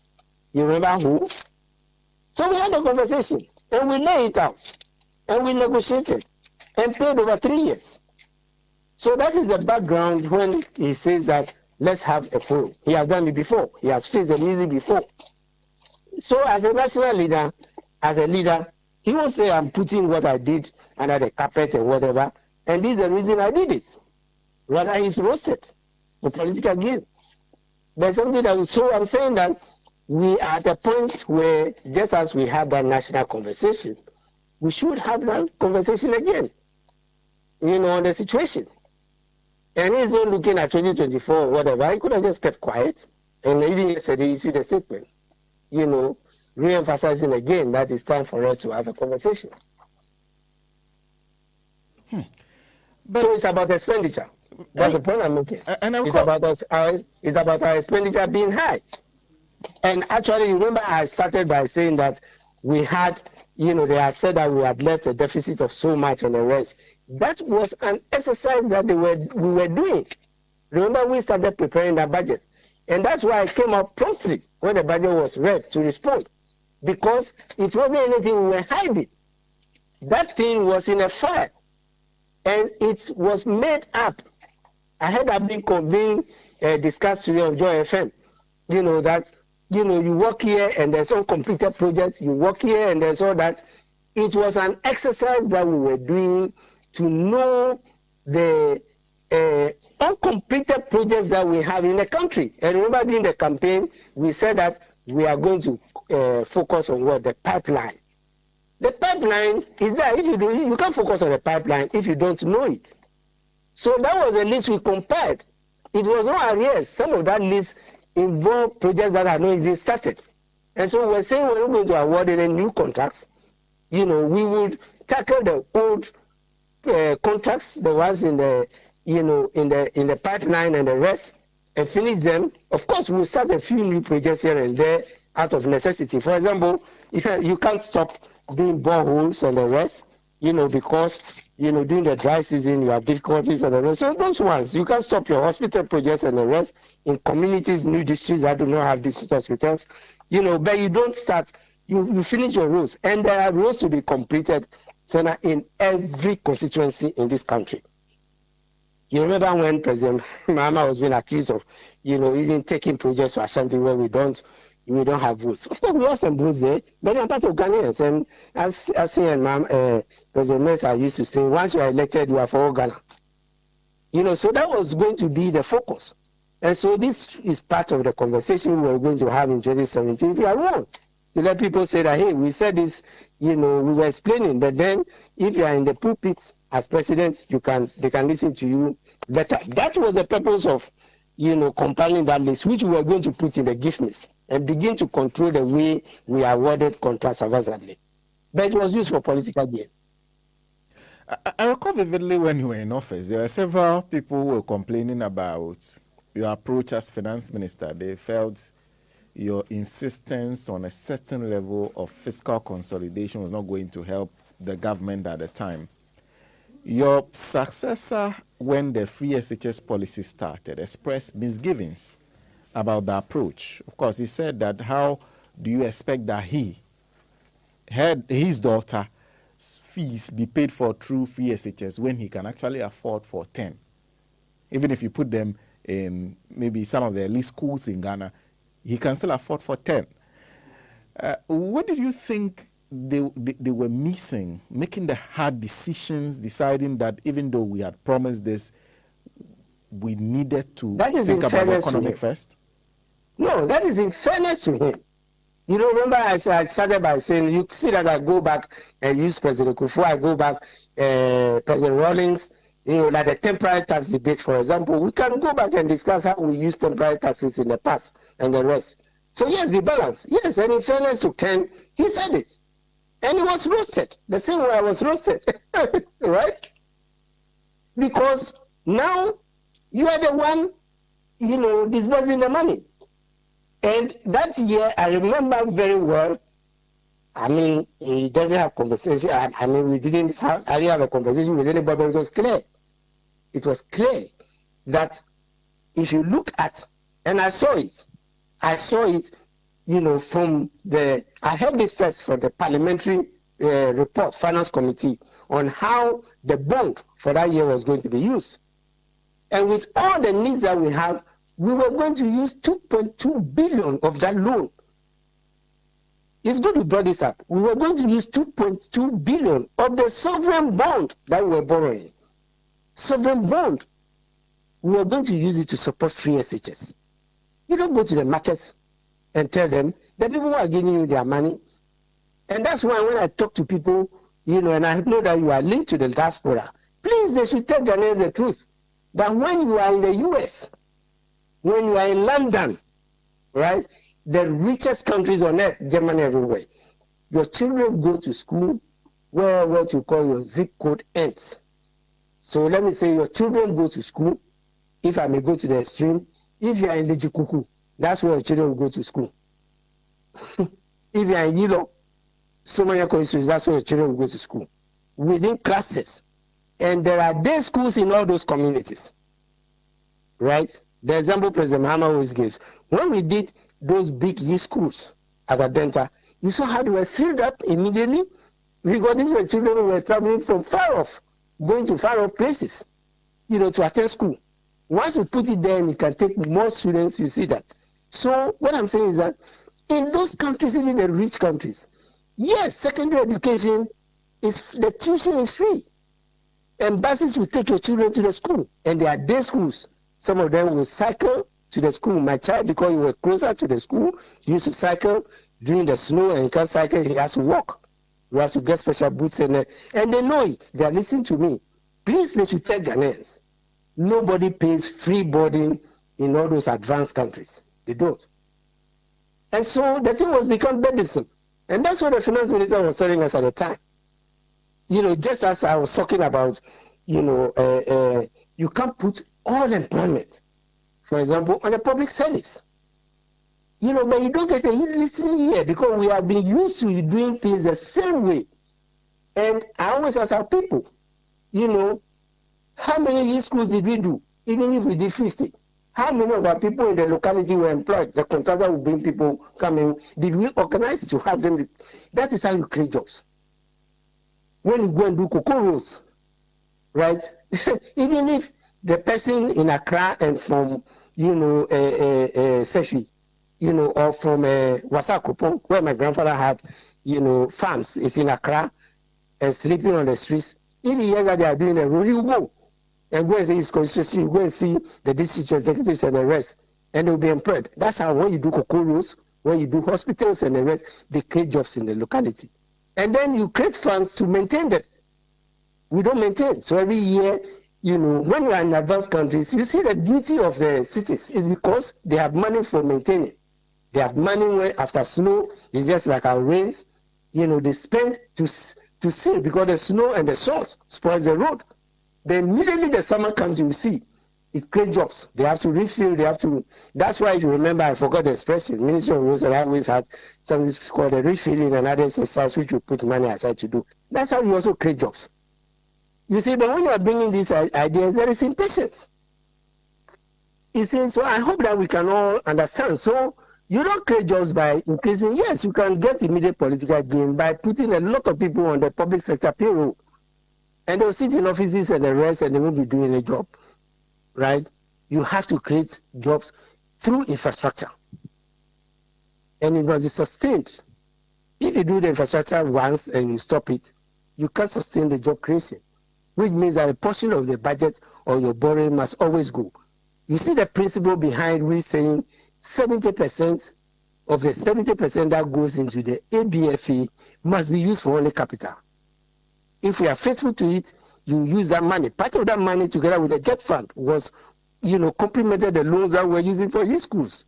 You remember who? So we had a conversation, and we laid it out, and we negotiated, and paid over 3 years. So that is the background when he says that let's have a forum. He has done it before. He has faced the music before. So as a national leader, as a leader, he won't say I'm putting what I did under the carpet and whatever, and this is the reason I did it. Rather, he's roasted for political gain. There's something that so I'm saying that we are at a point where, just as we had that national conversation, we should have that conversation again, on the situation. And he's not looking at 2024 or whatever. He could have just kept quiet And even yesterday, you see the statement, re-emphasizing again that it's time for us to have a conversation. So it's about expenditure. That's the point I'm making. It's about our expenditure being high. And actually, remember, I started by saying that we had, they had said that we had left a deficit of so much and the rest. That was an exercise that we were doing. Remember, we started preparing that budget. And that's why I came up promptly when the budget was read to respond. Because it wasn't anything we were hiding. That thing was in a file. And it was made up. I had that being convened, discussed today on Joy FM. That, you work here and there's some completed projects. You work here and there's all that. It was an exercise that we were doing to know the uncompleted projects that we have in the country. And remember, during the campaign, we said that we are going to focus on what? The pipeline. The pipeline is there. If you can't focus on the pipeline if you don't know it. So that was the list we compared. It was not arrears. Some of that list involved projects that are not even started. And so we're saying we're not going to award any new contracts. We would tackle the old contracts, the ones in the in the pipeline and the rest, and finish them. Of course, we'll start a few new projects here and there out of necessity. For example, you can't stop doing boreholes and the rest, because during the dry season you have difficulties and the rest. So those ones, you can't stop your hospital projects and the rest in communities, new districts that do not have district hospitals, but you don't start, you finish your roads. And there are roads to be completed, Senator, in every constituency in this country. You remember when President Mahama was being accused of, even taking projects to Ashanti where we don't have votes. Of course, we have some votes there, but they're part of Ghanaians. And as President Mensah used to say, once you are elected, you are for all Ghana. So that was going to be the focus. And so this is part of the conversation we are going to have in 2017. If you are wrong, to let people say that, hey, we said this, we were explaining, but then if you are in the pulpit as president, they can listen to you better. That was the purpose of, compiling that list, which we were going to put in the gift list and begin to control the way we awarded contracts haphazardly. But it was used for political gain. I recall vividly when you were in office, there were several people who were complaining about your approach as finance minister. They felt your insistence on a certain level of fiscal consolidation was not going to help the government at the time. Your successor, when the free SHS policy started, expressed misgivings about the approach. Of course, he said that how do you expect that he had his daughter's fees be paid for through free SHS when he can actually afford for 10? Even if you put them in maybe some of the elite schools in Ghana, he can still afford for 10. What did you think they were missing, making the hard decisions, deciding that even though we had promised this, we needed to think about the economic first? No, that is in fairness to him. Remember I started by saying, you see that I go back and use President Kufuor, I go back, President Rawlings, like the temporary tax debate, for example. We can go back and discuss how we used temporary taxes in the past and the rest. So yes, be balanced. Yes, and in fairness to Ken, he said it. And he was roasted, the same way I was roasted, right? Because now you are the one, disbursing the money. And that year, I remember very well, he doesn't have conversation. I didn't have a conversation with anybody, but it was clear. It was clear that if you look at, and I saw it, from I heard this first from the parliamentary report, finance committee, on how the bond for that year was going to be used. And with all the needs that we have, we were going to use 2.2 billion of that loan. It's good you brought this up. We were going to use 2.2 billion of the sovereign bond that we were borrowing. Sovereign bond. We were going to use it to support free SHS. You don't go to the markets and tell them the people who are giving you their money. And that's why when I talk to people, and I know that you are linked to the diaspora, please, they should tell Ghanaians the truth. That when you are in the US, when you are in London, right? The richest countries on earth, Germany everywhere. Your children go to school where what you call your zip code ends. So let me say your children go to school, if I may go to the extreme, if you are in Lejikuku, that's where your children will go to school. If you are in Yilo, Somaya Constituency, that's where your children will go to school. Within classes. And there are day schools in all those communities. Right? The example President Mahama always gives. When we did those big E schools at Adenta, you saw how they were filled up immediately. We got into children who were traveling from far off, going to far off places, to attend school. Once you put it there and you can take more students, you see that. So what I'm saying is that in those countries, even the rich countries, yes, secondary education the tuition is free. Embassies will take your children to the school, and there are day schools. Some of them will cycle to the school. My child, because he was closer to the school, he used to cycle during the snow, and he can't cycle, he has to walk. You have to get special boots, and they know it. They are listening to me. Please, they should tell Ghanaians. Nobody pays free boarding in all those advanced countries. They don't. And so the thing was become burdensome. And that's what the finance minister was telling us at the time. Just as I was talking about, you can't put all employment, for example, on a public service. But you don't get a listening here because we have been used to doing things the same way. And I always ask our people, how many schools did we do? Even if we did 50, how many of our people in the locality were employed? The contractor will bring people coming. Did we organize to have them? That is how you create jobs. When you go and do cocoa roast, right? Even if the person in Accra and from, Seshi, or from Wasakopong, where my grandfather had, farms, is in Accra and sleeping on the streets. If he hears that they are doing a road, he will go and go and see his constituency, go and see the district executives and the rest, and they'll be employed. That's how when you do cocoa roast, when you do hospitals and the rest, they create jobs in the locality. And then you create funds to maintain them. We don't maintain. So every year, when you are in advanced countries, you see the beauty of the cities is because they have money for maintaining. They have money where after snow, it's just like our rains, they spend to seal because the snow and the salt spoils the road. Then immediately the summer comes, you will see it creates jobs. They have to refill, that's why if you remember, I forgot the expression, Ministry of Roads and always had something called a refilling and other exercise which you put money aside to do. That's how you also create jobs. You see, but when you are bringing these ideas, there is impatience. You see, so I hope that we can all understand. So you don't create jobs by increasing. Yes, you can get immediate political gain by putting a lot of people on the public sector payroll. And they'll sit in offices and the rest and they won't be doing a job. Right? You have to create jobs through infrastructure. And it must be sustained. If you do the infrastructure once and you stop it, you can't sustain the job creation, which means that a portion of the budget or your borrowing must always go. You see the principle behind we saying 70% of the 70% that goes into the ABFE must be used for only capital. If we are faithful to it, you use that money. Part of that money together with the debt fund was, complemented the loans that we're using for these schools.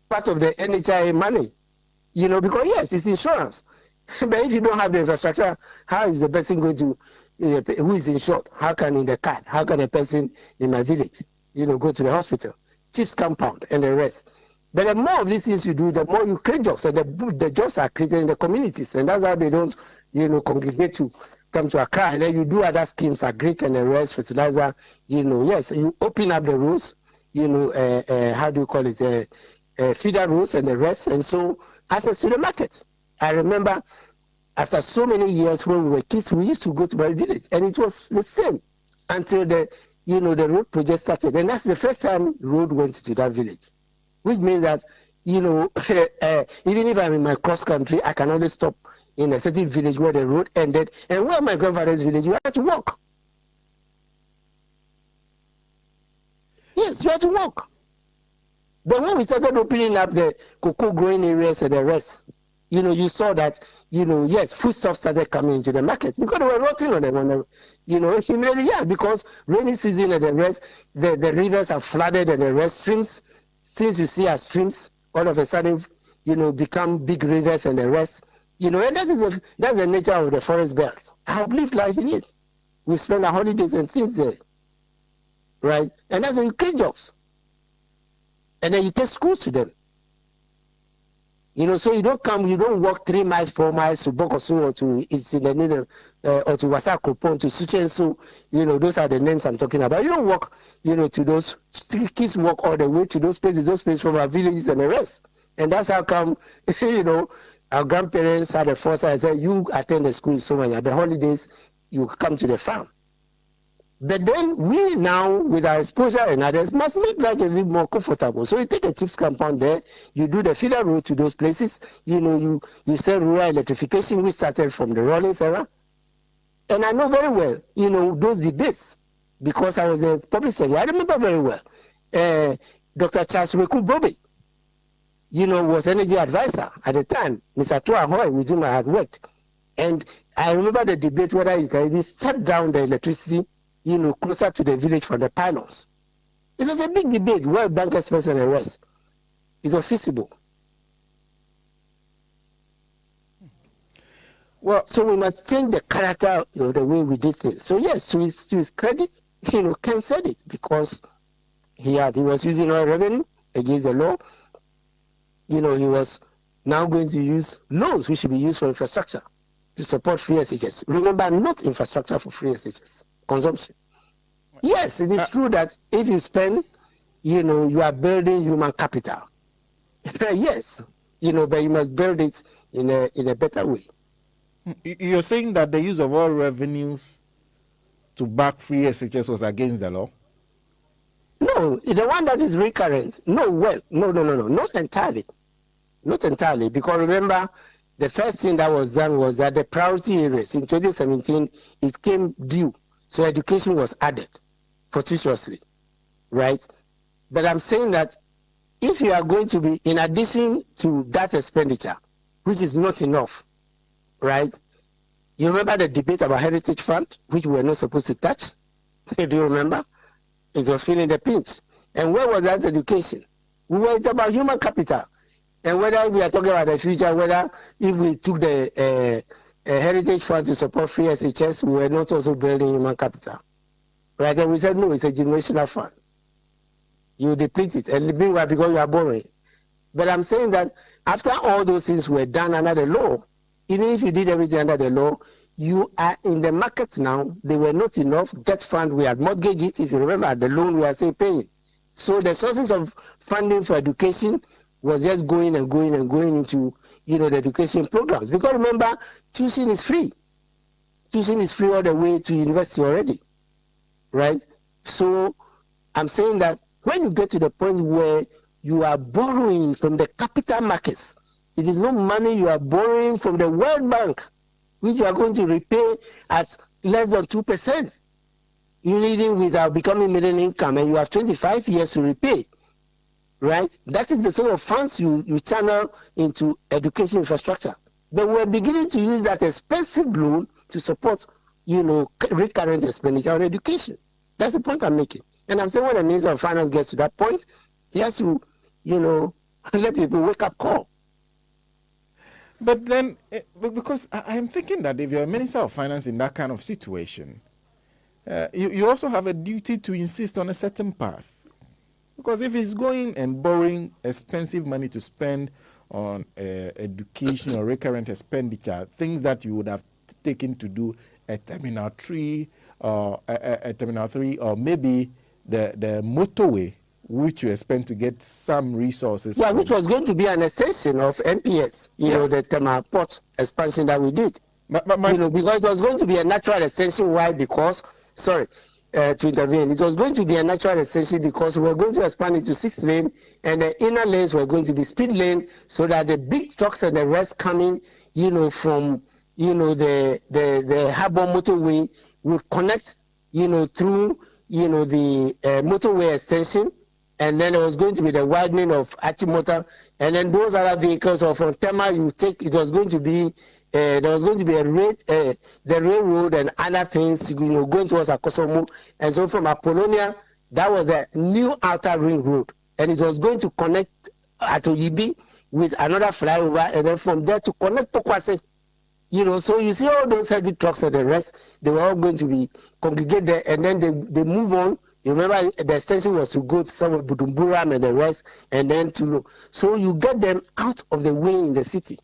Part of the NHIA money, because yes, it's insurance. But if you don't have the infrastructure, how is the person going to, who is insured? How can in the card? How can a person in my village, go to the hospital, chief's compound and the rest? But the more of these things you do, the more you create jobs, and the jobs are created in the communities, and that's how they don't, congregate to come to Accra. And then you do other schemes, agric and the rest, fertilizer, yes, you open up the roads, how do you call it, feeder roads and the rest, and so access to the markets. I remember after so many years when we were kids, we used to go to my village, and it was the same until the road project started, and that's the first time road went to that village, which means that even if I'm in my cross country, I can only stop in a certain village where the road ended, and where my grandfather's village, you had to walk. Yes, you had to walk. But when we started opening up the cocoa growing areas and the rest, you saw that, yes, foodstuffs started coming into the market because they were rotting on them. Immediately, yeah, because rainy season and the rest, the rivers are flooded and the rest, streams, since you see our streams all of a sudden, become big rivers and the rest. And that's the nature of the forest belt. I have lived life in it. We spend our holidays and things there, right? And that's when you create jobs. And then you take schools to them. So you don't walk 3 miles, 4 miles to Bokosu or to Isinanino or to Wasakopon, to Suchensu. Those are the names I'm talking about. You don't walk, to those kids walk all the way to those places from our villages and the rest. And that's how come, our grandparents had the foresight and said, you attend the school so many. At the holidays, you come to the farm. But then we now, with our exposure and others, must make life a bit more comfortable. So you take a chips compound there, you do the feeder road to those places, you sell rural electrification, which started from the Rawlings era. And I know very well, those debates, because I was a public secretary. I remember very well. Dr. Charles Reku-Bobe, was energy advisor at the time. Mr. Tua Hoy, with whom I had worked. And I remember the debate whether you can even step down the electricity closer to the village for the pylons. It was a big debate, World Bank experts and the rest. It was feasible. Well, so we must change the character of the way we did things. So yes, to his credit, Ken said it because he was using oil revenue against the law. He was now going to use loans which should be used for infrastructure to support free SHS. Remember, not infrastructure for free SHS. Consumption. Yes, it is true that if you spend, you are building human capital. Yes, but you must build it in a better way. You're saying that the use of all revenues to back free SHS was against the law? No, the one that is recurrent. No, not entirely. Not entirely, because remember, the first thing that was done was that the priority areas in 2017, it came due. So education was added fortuitously, right? But I'm saying that if you are going to be, in addition to that expenditure, which is not enough, right? You remember the debate about Heritage Fund, which we were not supposed to touch? Do you remember? It was feeling the pinch. And where was that education? We were about human capital. And whether we are talking about the future, whether if we took the Heritage Fund to support free SHS, we were not also building human capital. Right? And we said, no, it's a generational fund. You deplete it, and meanwhile, because you are borrowing. But I'm saying that after all those things were done under the law, even if you did everything under the law, you are in the market now. They were not enough. Debt fund, we had mortgaged it. If you remember, the loan we are still paying. So the sources of funding for education was just going and going and going into, the education programs. Because remember, tuition is free. Tuition is free all the way to university already, right? So I'm saying that when you get to the point where you are borrowing from the capital markets, it is not money you are borrowing from the World Bank, which you are going to repay at less than 2%. You leading without becoming middle income, and you have 25 years to repay. Right? That is the sort of funds you channel into education infrastructure. But we're beginning to use that expensive loan to support, recurrent expenditure on education. That's the point I'm making. And I'm saying when the Minister of Finance gets to that point, he has to, let people wake up call. But then, because I'm thinking that if you're a Minister of Finance in that kind of situation, you also have a duty to insist on a certain path. Because if he's going and borrowing expensive money to spend on education or recurrent expenditure, things that you would have taken to do at Terminal 3 or Terminal 3, or maybe the motorway, which you expect to get some resources. Yeah, which was going to be an extension of MPS, the Terminal Port expansion that we did. Because it was going to be a natural extension. Why? Because, to intervene. It was going to be a natural extension because we were going to expand it to 6 lane, and the inner lanes were going to be speed lane, so that the big trucks and the rest coming, from, the Harbour motorway would connect, through, the motorway extension, and then there was going to be the widening of Achimota, and then those other vehicles, or from Tema, it was going to be there was going to be the railroad and other things, going towards Akosomo. And so from Apollonia, that was a new outer ring road. And it was going to connect at Oyibi with another flyover, and then from there to connect Pokwase. So you see all those heavy trucks and the rest, they were all going to be congregated there, and then they move on. You remember the extension was to go to some of Budumburam and the rest, and then so you get them out of the way in the city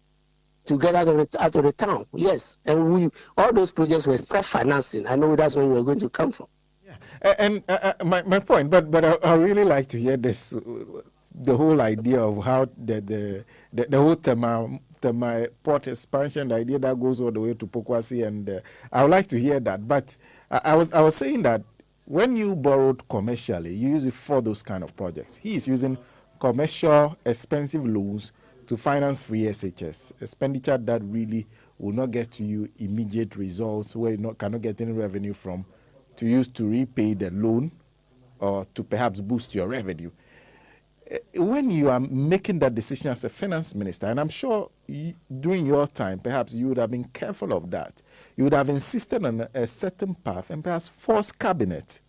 to get out of the town. Yes, and all those projects were self-financing. I know that's where we were going to come from. Yeah, and my point, but I really like to hear this, the whole idea of how the whole Tema port expansion, the idea that goes all the way to Pokwasi, and I would like to hear that. But I was saying that when you borrowed commercially, you use it for those kind of projects. He is using commercial expensive loans to finance free SHS, expenditure that really will not get to you immediate results, where you cannot get any revenue from, to use to repay the loan or to perhaps boost your revenue. When you are making that decision as a finance minister, and I'm sure during your time, perhaps you would have been careful of that. You would have insisted on a certain path and perhaps forced cabinet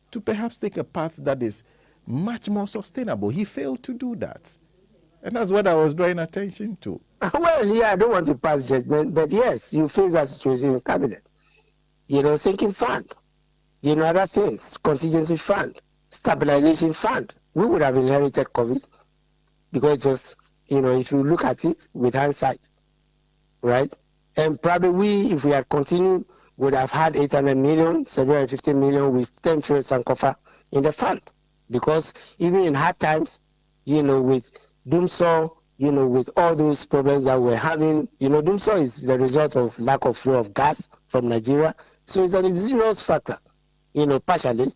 to perhaps take a path that is much more sustainable. He failed to do that. And that's what I was drawing attention to. Well, yeah, I don't want to pass judgment, but yes, you face that situation in cabinet. Sinking fund, other things, contingency fund, stabilization fund. We would have inherited COVID because it was, if you look at it with hindsight, right? And probably if we had continued, would have had 800 million, 750 million with 10 trillion Sankofa in the fund. Because even in hard times, with Dumso, with all those problems that we're having, Dumso is the result of lack of flow of gas from Nigeria. So it's an indigenous factor, partially.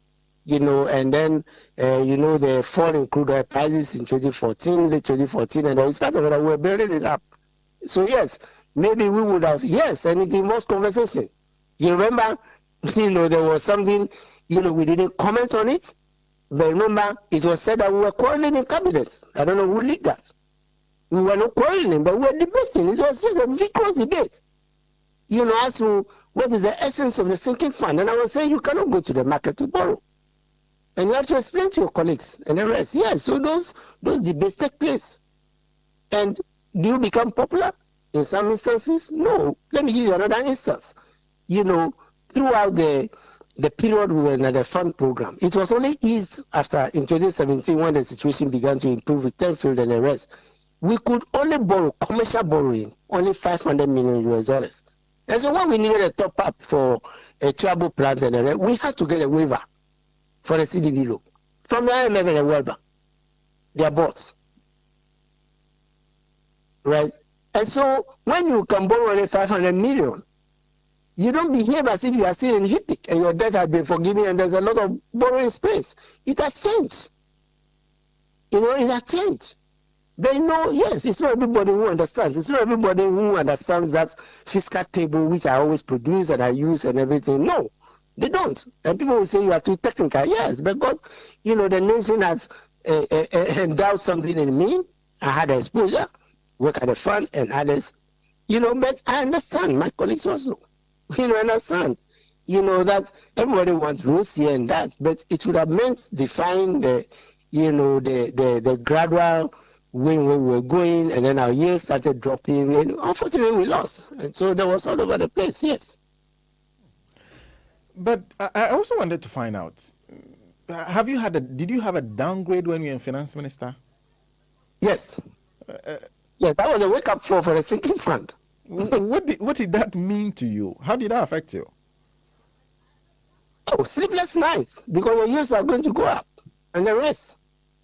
And then, the fall in crude oil prices in 2014, late 2014, and in spite of that, we're building it up. So, yes, maybe we would have, yes, and it involves conversation. You remember, there was something, we didn't comment on it, but remember, it was said that we were quarreling in cabinets. I don't know who leaked that. We were not quarreling, but we were debating. It was just a vigorous debate. As to what is the essence of the sinking fund. And I was saying, you cannot go to the market to borrow. And you have to explain to your colleagues and the rest. Yes, so those debates take place. And do you become popular in some instances? No. Let me give you another instance. Throughout the period we were in the fund program, it was only eased after in 2017 when the situation began to improve with Tenfield and the rest. We could only borrow, commercial borrowing, only $500 million US. And so when we needed a top up for a travel plant and the rest, we had to get a waiver for the CDB loan from the IMF and the World Bank. They are bots. Right? And so when you can borrow only 500 million, you don't behave as if you are still in HIPIC and your debt has been forgiven and there's a lot of borrowing space. It has changed. It has changed. But yes, it's not everybody who understands. It's not everybody who understands that fiscal table which I always produce and I use and everything. No. They don't. And people will say you are too technical. Yes, but God, the nation has endowed something in me. I had exposure, work at the fund and others. But I understand, my colleagues also. Understand. That everybody wants rules here and that, but it would have meant define the gradual way we were going, and then our yields started dropping. And unfortunately, we lost. And so that was all over the place, yes. But I also wanted to find out, did you have a downgrade when you were in finance minister? Yes. Yes, that was a wake-up call for the sinking fund. What did that mean to you? How did that affect you? Oh, sleepless nights, because your yields are going to go up and the rest.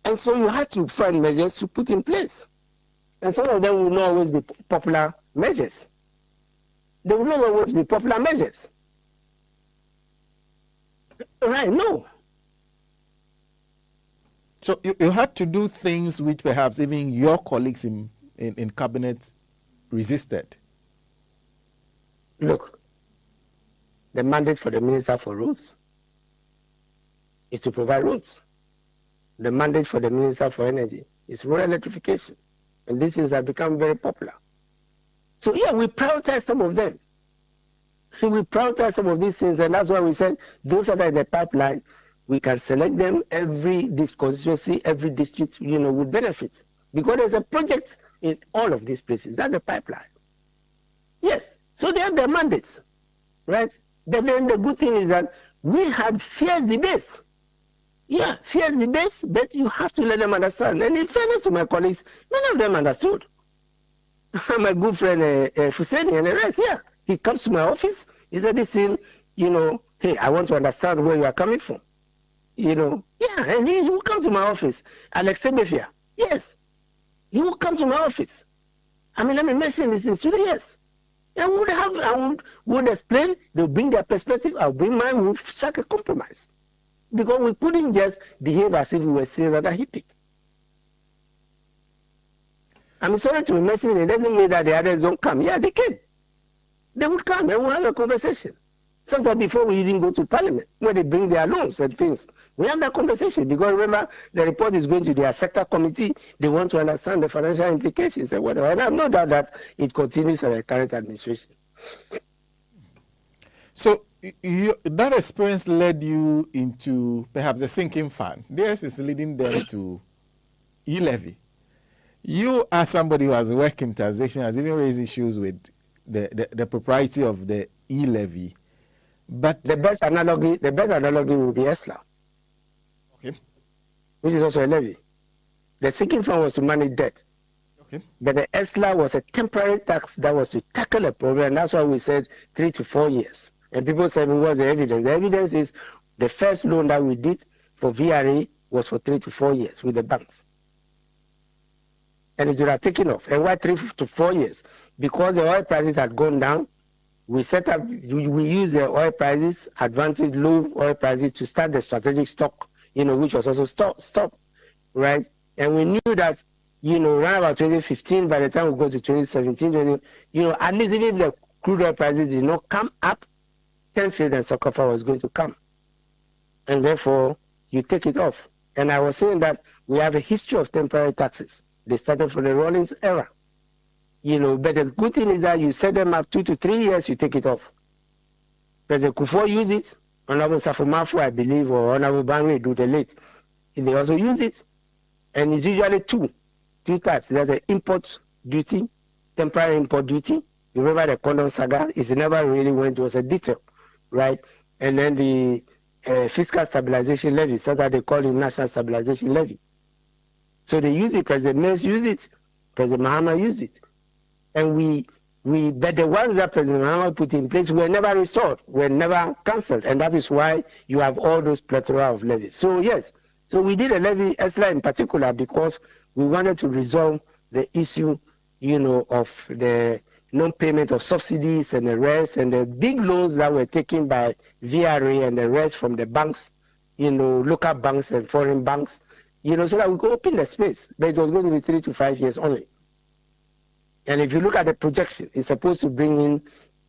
And so you had to find measures to put in place. And some of them will not always be popular measures. They will not always be popular measures. Right, no. So you had to do things which perhaps even your colleagues in cabinet resisted. Look, the mandate for the Minister for Roads is to provide roads. The mandate for the Minister for Energy is rural electrification. And these things have become very popular. So yeah, we prioritize some of them. So we prioritize some of these things, and that's why we said those that are in the pipeline, we can select them. Every constituency, every district, would benefit. because there's a project in all of these places. That's a pipeline. Yes. So they have their mandates, right? But then the good thing is that we had fierce debates. Yeah, fierce debates, but you have to let them understand. And in fairness to my colleagues, many of them understood. My good friend Fuseni and the rest, yeah. He comes to my office, he said, listen, hey, I want to understand where you are coming from. Yeah, and he will come to my office. Alex Sebefia, yes, he will come to my office. I mean, let me mention this in today, yes. And I would explain, they'll bring their perspective, I'll bring mine, we'll strike a compromise. Because we couldn't just behave as if we were saying that hippie. I'm sorry to mention it doesn't mean that the others don't come. Yeah, they came. They would come and we'll have a conversation. Sometimes before we even go to parliament, where they bring their loans and things, we have that conversation. Because remember, the report is going to their sector committee. They want to understand the financial implications and whatever. And I have no doubt that it continues in the current administration. So that experience led you into perhaps the sinking fund. This is leading them to E-levy. You, as somebody who has worked in taxation, has even raised issues with the propriety of the E-levy. But the best analogy would be ESLA, okay, which is also a levy. The sinking fund was to manage debt. Okay. But the ESLA was a temporary tax that was to tackle a problem, and that's why we said 3 to 4 years. And people said, well, what's the evidence? The evidence is the first loan that we did for VRA was for 3 to 4 years with the banks. And it would have taken off. And why 3 to 4 years? Because the oil prices had gone down. We set up, we used the oil prices, advantage low oil prices to start the strategic stock, which was also stopped, right? And we knew that, around about 2015, by the time we go to 2017, at least even if the crude oil prices did not come up, Tenfield and Sokofa was going to come. And therefore, you take it off. And I was saying that we have a history of temporary taxes. They started from the Rawlings era. But the good thing is that you set them up 2 to 3 years, you take it off. President Kufuor used it, Honorable Safumafu, I believe, or Honorable Banwe do the late. They also use it. And it's usually two types. There's an import duty, temporary import duty. You remember the condom saga? It never really went towards a detail, right? And then the fiscal stabilization levy, so that they call it national stabilization levy. So they use it, President Mills used it, President Mahama used it. And but the ones that President Mahama put in place were never restored, were never cancelled. And that is why you have all those plethora of levies. So yes, so we did a levy, ESLA in particular, because we wanted to resolve the issue, of the non-payment of subsidies and the rest, and the big loans that were taken by VRA and the rest from the banks, local banks and foreign banks, so that we could open the space. But it was going to be 3 to 5 years only. And if you look at the projection, it's supposed to bring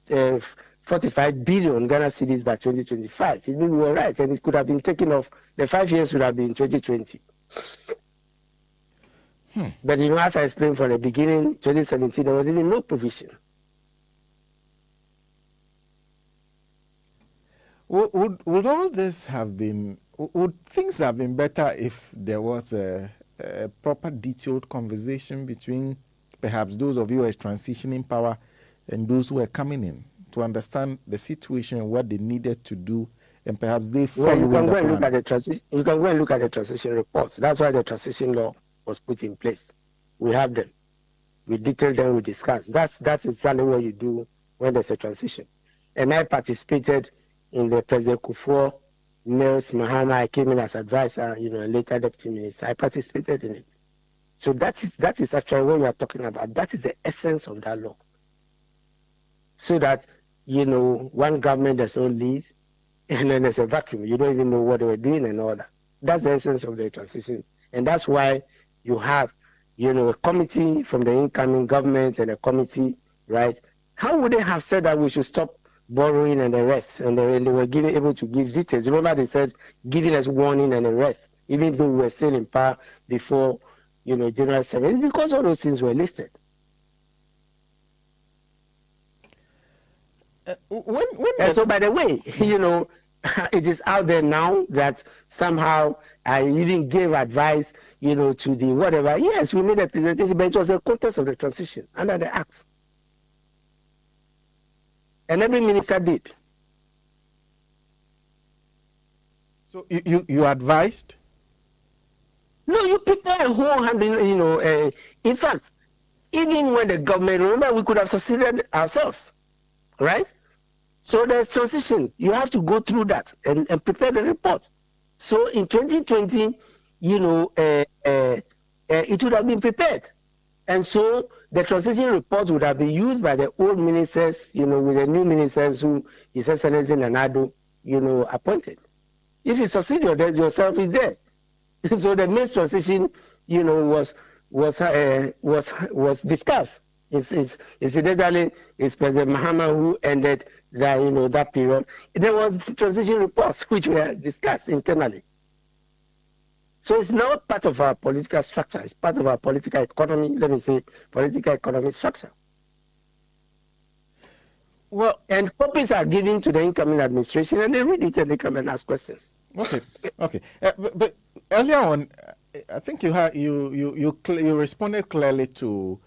in 45 billion Ghana cedis by 2025. We were right, and it could have been taken off. The 5 years would have been 2020. But as I explained from the beginning, 2017, there was even no provision. Would all this have been? Would things have been better if there was a proper, detailed conversation between perhaps those of you who are transitioning power and those who are coming in to understand the situation, what they needed to do, and perhaps they follow you can the go and plan? look at the transition. You can go and look at the transition reports. That's why the transition law was put in place. We have them. We detail them. We discuss. That's exactly what you do when there's a transition. And I participated in the President Kufuor, Mills, Mahama. I came in as advisor. Later deputy minister. I participated in it. So that is actually what we are talking about. That is the essence of that law. So that, one government does not leave and then there's a vacuum. You don't even know what they were doing and all that. That's the essence of the transition. And that's why you have, a committee from the incoming government and a committee, right? How would they have said that we should stop borrowing and the rest? And they were able to give details. Remember they said giving us warning and the rest, even though we were still in power before General 7, because all those things were listed. And so, by the way, it is out there now that somehow I even gave advice, to the whatever. Yes, we made a presentation, but it was a context of the transition under the acts. And every minister did. So you advised? No, you prepare a whole hand, in fact, even when the government, remember, we could have succeeded ourselves, right? So there's transition. You have to go through that and prepare the report. So in 2020, it would have been prepared. And so the transition report would have been used by the old ministers, with the new ministers who His Excellency Nanado, appointed. If you succeed, yourself is there. So the main transition, was discussed. Incidentally, it's President Mahama who ended that, that period. There was transition reports which were discussed internally. So it's not part of our political structure. It's part of our political economy. Let me say, political economic structure. Well, and copies are given to the incoming administration, and they read it and they come and ask questions. Okay. But earlier on, I think you responded clearly to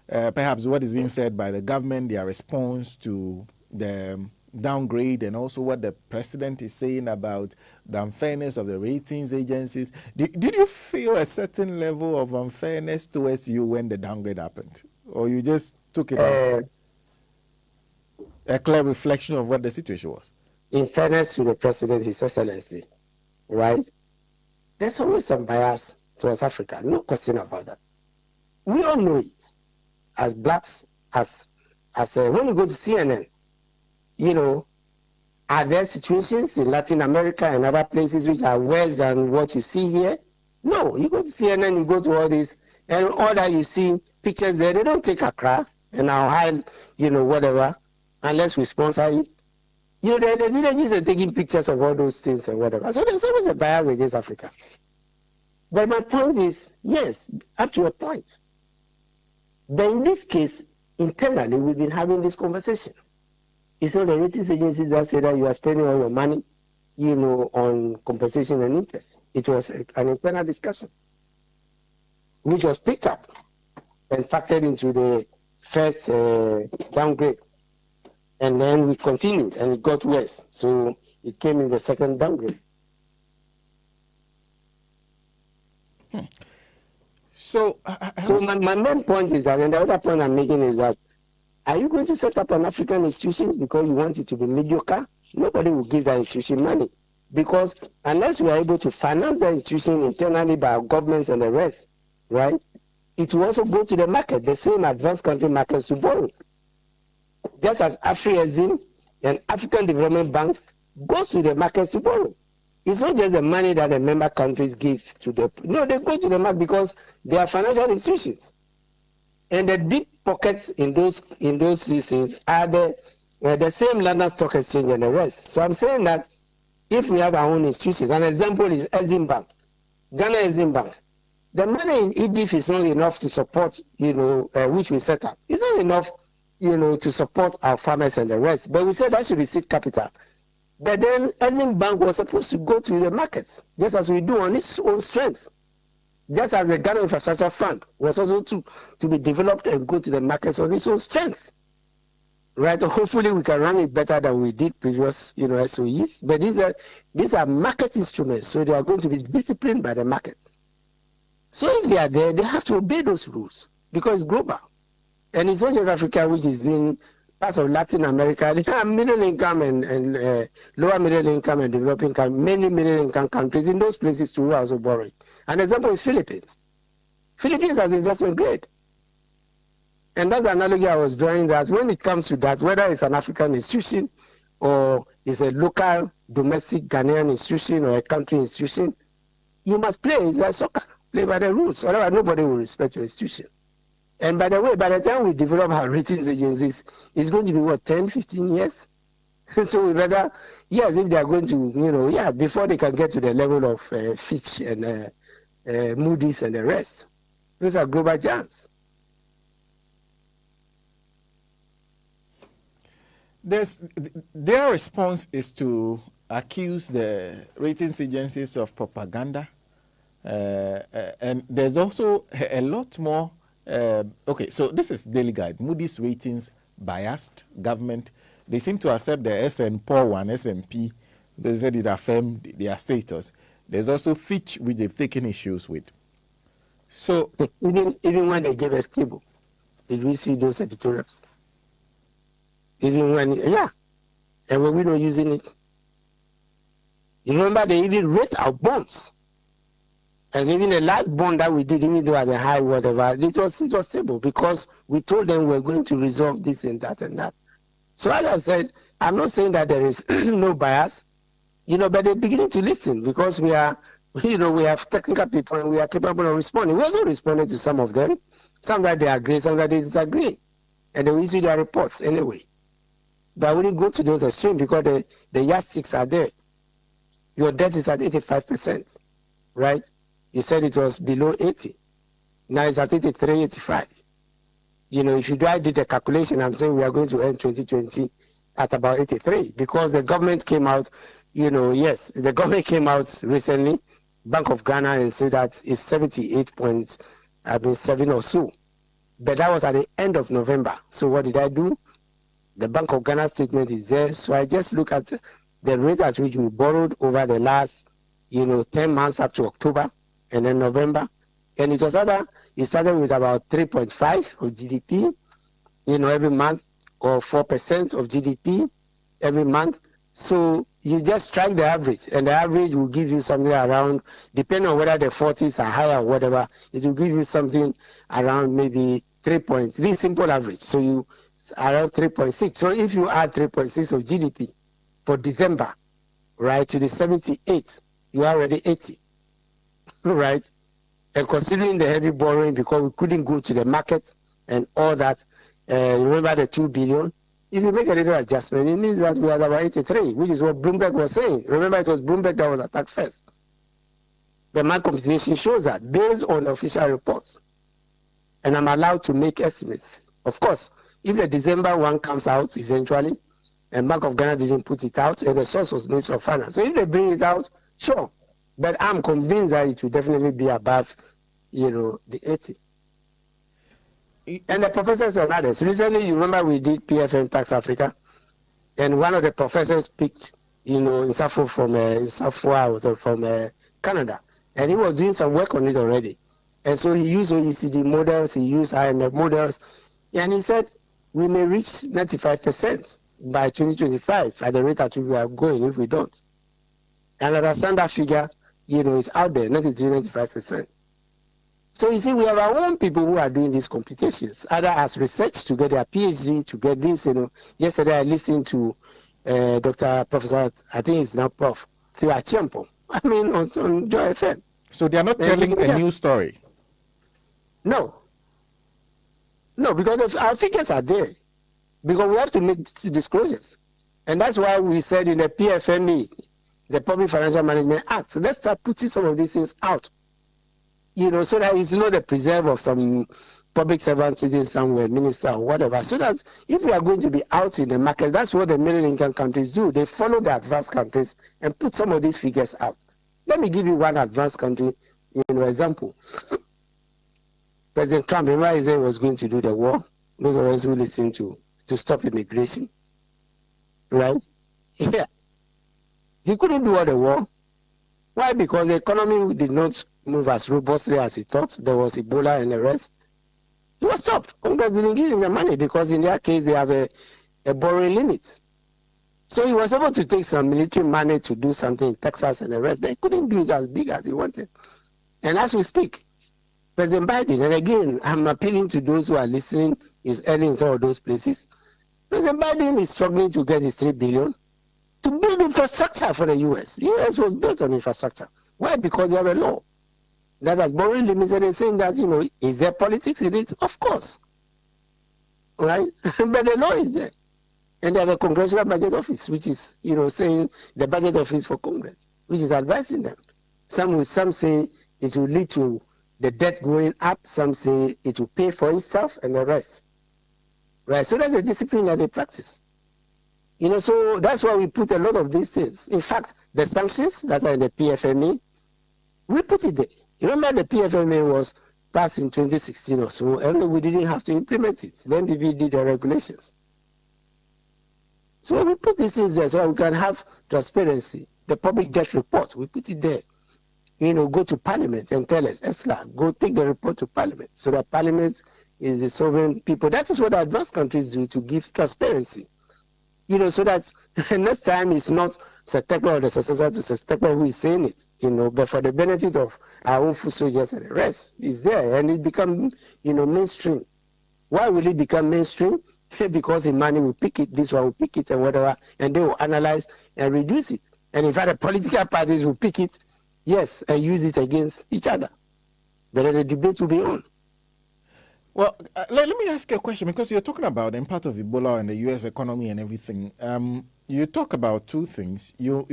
perhaps what is being said by the government, their response to the downgrade, and also what the president is saying about the unfairness of the ratings agencies. Did you feel a certain level of unfairness towards you when the downgrade happened, or you just took it as a clear reflection of what the situation was? In fairness to the president, His Excellency, right? There's always some bias towards Africa, no question about that. We all know it. As blacks, as when you go to CNN, are there situations in Latin America and other places which are worse than what you see here? No, you go to CNN, you go to all this, and all that you see, pictures there, they don't take Accra and our high, whatever, unless we sponsor it. The villages are taking pictures of all those things and whatever. So there's always a bias against Africa. But my point is, yes, up to a point. But in this case, internally, we've been having this conversation. It's not the ratings agencies that say that you are spending all your money, on compensation and interest. It was an internal discussion, which was picked up and factored into the first downgrade. And then we continued, and it got worse. So it came in the second downgrade. So my main point is that, and the other point I'm making is that, are you going to set up an African institution because you want it to be mediocre? Nobody will give that institution money. Because unless we are able to finance the institution internally by our governments and the rest, right, it will also go to the market, the same advanced country markets to borrow. Just as AfriExim and African Development Bank goes to the markets to borrow. It's not just the money that the member countries give to the... No, they go to the market because they are financial institutions. And the deep pockets in those systems are the same London Stock Exchange and the rest. So I'm saying that if we have our own institutions, an example is Exim Bank, Ghana Exim Bank. The money in EDIF is not enough to support, which we set up. It's not enough, to support our farmers and the rest. But we said that should be seed capital. But then Exim Bank was supposed to go to the markets, just as we do on its own strength. Just as the Ghana Infrastructure Fund was also to be developed and go to the markets on its own strength. Right? Hopefully we can run it better than we did previous, SOEs. But these are market instruments, so they are going to be disciplined by the market. So if they are there, they have to obey those rules because it's global. And it's not just Africa, which is being parts of Latin America. There are middle income and lower middle income and developing many middle income countries in those places too are also borrowing. An example is Philippines. Philippines has investment grade. And that's the analogy I was drawing, that when it comes to that, whether it's an African institution or it's a local domestic Ghanaian institution or a country institution, you must play. It's like soccer. Play by the rules. Otherwise, nobody will respect your institution. And by the way, by the time we develop our ratings agencies, it's going to be, 10, 15 years? So we better, yes, if they are going to, before they can get to the level of Fitch and Moody's and the rest. Those are global giants. Their response is to accuse the ratings agencies of propaganda, And there's also a lot more. Okay, so this is Daily Guide. Moody's ratings biased government. They seem to accept the S&P because they said it affirmed their status. There's also Fitch, which they've taken issues with. So even when they gave us stable, did we see those editorials? Even when, yeah, and when we not using it. You remember they even rate our bonds. And even the last bond that we did, even though at a high whatever, it was stable because we told them we're going to resolve this and that and that. So as I said, I'm not saying that there is no bias, but they're beginning to listen because we are, we have technical people and we are capable of responding. We also responded to some of them. Some that they agree, some that they disagree. And they will issue their reports anyway. But we didn't go to those extremes because the yardsticks are there. Your debt is at 85%, right? You said it was below 80. Now it's at 83, 85. If you did the calculation, I'm saying we are going to end 2020 at about 83 because the government came out, yes, the government came out recently, Bank of Ghana, and said that it's 78.7 or so. But that was at the end of November. So what did I do? The Bank of Ghana statement is there. So I just look at the rate at which we borrowed over the last, 10 months up to October and then November. And it started with about 3.5 of GDP, every month, or 4% of GDP every month. So you just strike the average, and the average will give you something around, depending on whether the 40s are higher or whatever, it will give you something around maybe 3.3, simple average. So you around 3.6. So if you add 3.6 of GDP for December, right, to the 78, you are already 80, right? And considering the heavy borrowing because we couldn't go to the market and all that, remember the 2 billion? If you make a little adjustment, it means that we are about 83, which is what Bloomberg was saying. Remember, it was Bloomberg that was attacked first. The my compensation shows that based on official reports. And I'm allowed to make estimates. Of course, if the December one comes out eventually, and Bank of Ghana didn't put it out, and the source was Ministry of Finance. So if they bring it out, sure. But I'm convinced that it will definitely be above, the 80. And the professors and others. Recently, you remember we did PFM Tax Africa, and one of the professors picked, Nsafo from Canada, and he was doing some work on it already. And so he used OECD models, he used IMF models, and he said we may reach 95% by 2025 at the rate at which we are going if we don't. And I understand that figure, is out there, 93-95%. So you see, we have our own people who are doing these computations, either as research to get their PhD, to get this, Yesterday I listened to Dr. Professor, I think it's now Prof. Theo Achempo, on Joy FM. So they are not telling a new story? No, because our figures are there. Because we have to make disclosures. And that's why we said in the PFME, the Public Financial Management Act, let's start putting some of these things out. So that it's not the preserve of some public servant sitting somewhere, minister or whatever. So that if we are going to be out in the market, that's what the middle income countries do. They follow the advanced countries and put some of these figures out. Let me give you one advanced country, example. President Trump, remember he said he was going to do the war? Those of us who listen to stop immigration, right? Yeah. He couldn't do all the war. Why? Because the economy did not move as robustly as he thought. There was Ebola and the rest. He was stopped. Congress didn't give him the money because in their case they have a borrowing limit. So he was able to take some military money to do something in Texas and the rest. They couldn't do it as big as he wanted. And as we speak, President Biden, and again, I'm appealing to those who are listening, is early in some of those places. President Biden is struggling to get his $3 billion to build infrastructure for the U.S. The U.S. was built on infrastructure. Why? Because they have a law that has borrowing limits, and they're saying that, is there politics in it? Of course. Right? But the law is there. And they have a Congressional Budget Office, which is, saying the budget office for Congress, which is advising them. Some say it will lead to the debt going up. Some say it will pay for itself and the rest. Right? So that's the discipline that they practice. So that's why we put a lot of these things. In fact, the sanctions that are in the PFME, we put it there. You remember the PFMA was passed in 2016 or so, and we didn't have to implement it. Then we did the regulations. So we put these things there so we can have transparency. The public debt report, we put it there. Go to Parliament and tell us, ESLA, go take the report to Parliament, so that Parliament is the sovereign people. That is what advanced countries do to give transparency. So that next time it's not Seth Terkper or the successor to Seth Terkper who is saying it, but for the benefit of our own foot soldiers and the rest, is there, and it become, mainstream. Why will it become mainstream? Because the money will pick it, this one will pick it, and whatever, and they will analyze and reduce it. And in fact, the political parties will pick it, yes, and use it against each other. Then the debate will be on. Well, let me ask you a question, because you're talking about the impact of Ebola and the U.S. economy and everything. You talk about two things. You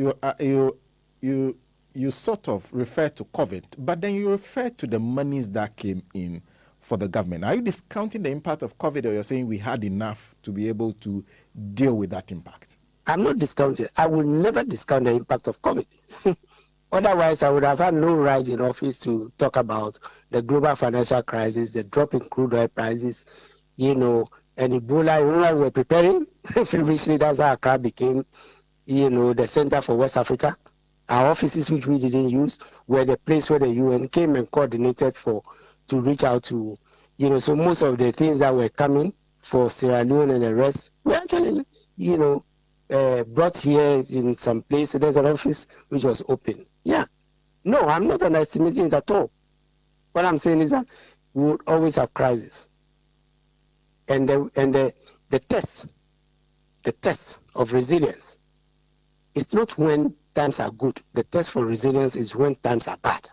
sort of refer to COVID, but then you refer to the monies that came in for the government. Are you discounting the impact of COVID, or you're saying we had enough to be able to deal with that impact? I'm not discounting. I will never discount the impact of COVID. Otherwise, I would have had no right in office to talk about the global financial crisis, the drop in crude oil prices, and Ebola. When we were preparing, feverishly, that's how Accra became, the center for West Africa. Our offices, which we didn't use, were the place where the UN came and coordinated to reach out to, so most of the things that were coming for Sierra Leone and the rest were actually, brought here in some place. There's an office which was open. Yeah. No, I'm not underestimating it at all. What I'm saying is that we would always have crisis. And the test of resilience is not when times are good. The test for resilience is when times are bad.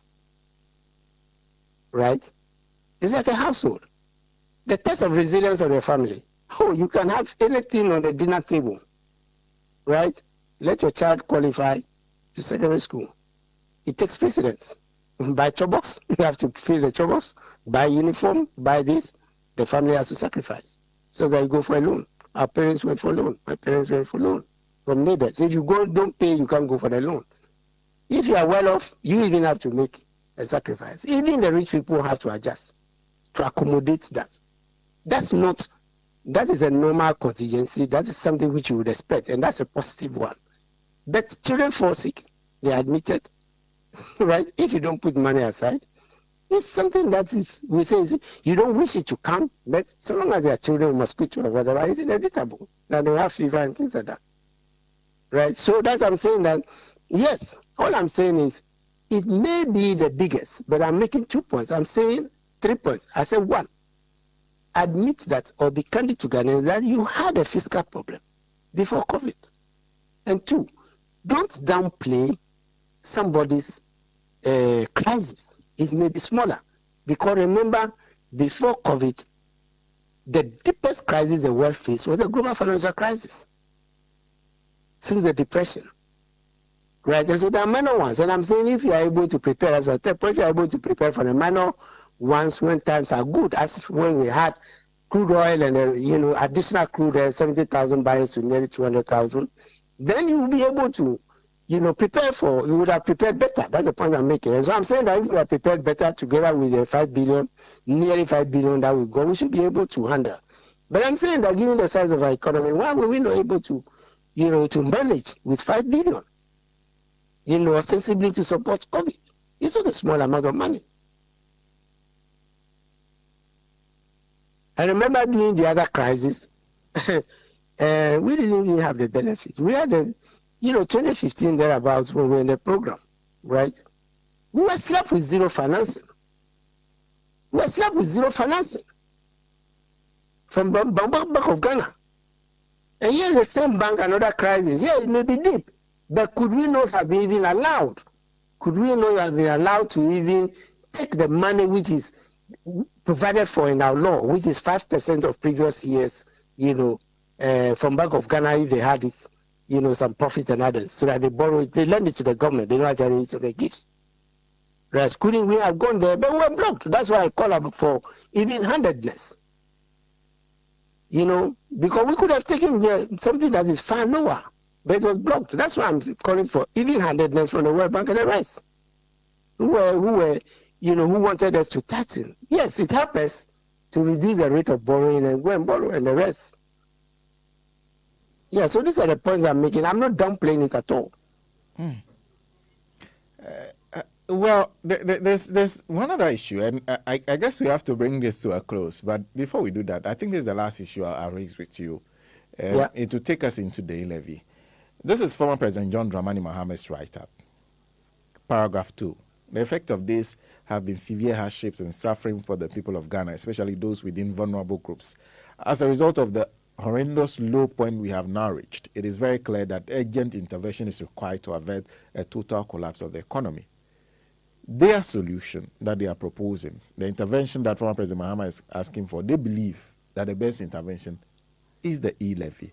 Right? It's like a household. The test of resilience of a family. Oh, you can have anything on the dinner table. Right? Let your child qualify to secondary school. It takes precedence. Buy chobox, you have to fill the chobox. Buy uniform, buy this. The family has to sacrifice. So they go for a loan. Our parents went for loan. My parents went for loan from neighbors. If you don't pay, you can't go for the loan. If you are well off, you even have to make a sacrifice. Even the rich people have to adjust to accommodate that. That is a normal contingency. That is something which you would expect, and that's a positive one. But children fall sick, they are admitted, right? If you don't put money aside, it's something that is, we say, you don't wish it to come, but so long as their children mosquito or whatever, it's inevitable that they have fever and things like that, right? So that's I'm saying that, yes, all I'm saying is, it may be the biggest, but I'm making 2 points. I'm saying 3 points. I said one. Admit that or be candid to Ghanaians that you had a fiscal problem before COVID. And 2, don't downplay somebody's crisis. It may be smaller. Because remember, before COVID, the deepest crisis the world faced was the global financial crisis. Since the Depression. Right? And so there are minor ones. And I'm saying if you are able to prepare, as I said, if you are able to prepare for the minor ones when times are good, as when we had crude oil and additional crude oil, 70,000 barrels to nearly 200,000, then you will be able to prepare for, you would have prepared better. That's the point I'm making. And so I'm saying that if we are prepared better together with the 5 billion, nearly 5 billion that we got, we should be able to handle. But I'm saying that given the size of our economy, why were we not able to, to manage with 5 billion? Ostensibly to support COVID. It's not a small amount of money. I remember during the other crisis, we didn't even have the benefits. We had 2015 thereabouts when we were in the program, right? We were slapped with zero financing. From Bank of Ghana. And here's the same bank, another crisis. Yeah, it may be deep. But could we not have been even allowed? Could we not have been allowed to even take the money which is provided for in our law, which is 5% of previous years, from Bank of Ghana if they had it, some profit and others, so that they borrow it, they lend it to the government, they don't actually so they gifts. Right? Couldn't we have gone there? But we were blocked. That's why I call up for even-handedness. Because we could have taken something that is far lower. But it was blocked. That's why I'm calling for even-handedness from the World Bank and the rest, who were who wanted us to tighten. Yes, it helped us to reduce the rate of borrowing and go and borrow and the rest. Yeah, so these are the points I'm making. I'm not downplaying it at all. Well, there's one other issue, and I guess we have to bring this to a close. But before we do that, I think this is the last issue I'll raise with you. It will take us into the E-levy. This is former President John Dramani Maham's write-up. Paragraph 2. The effect of this have been severe hardships and suffering for the people of Ghana, especially those within vulnerable groups. As a result of the horrendous low point we have now reached, it is very clear that urgent intervention is required to avert a total collapse of the economy. Their solution that they are proposing, the intervention that former President Mahama is asking for, they believe that the best intervention is the E-levy,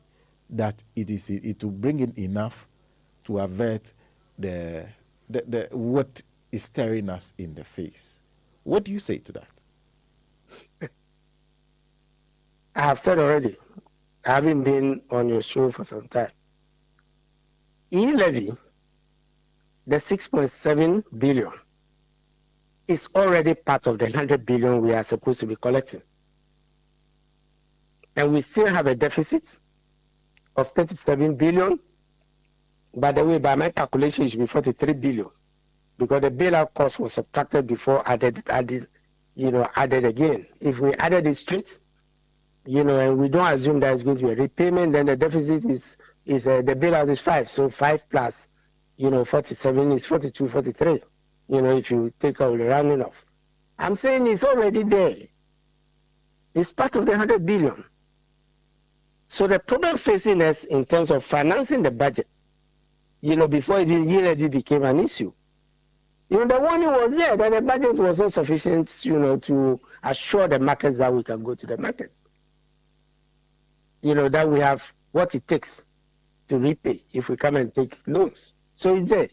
that it will bring in enough to avert the what is staring us in the face. What do you say to that? I have said already, I haven't been on your show for some time. E-levy, the 6.7 billion, is already part of the 100 billion we are supposed to be collecting. And we still have a deficit of 37 billion. By the way, by my calculation, it should be 43 billion, because the bailout cost was subtracted before added again. If we added it straight, and we don't assume that it's going to be a repayment, then the deficit is the bailout is 5. So 5 plus, 47 is 42, 43. If you take out the rounding off. I'm saying it's already there. It's part of the 100 billion. So the problem facing us in terms of financing the budget, before the E-levy became an issue, the warning was there that the budget was not sufficient, to assure the markets that we can go to the markets. That we have what it takes to repay if we come and take loans. So it's there.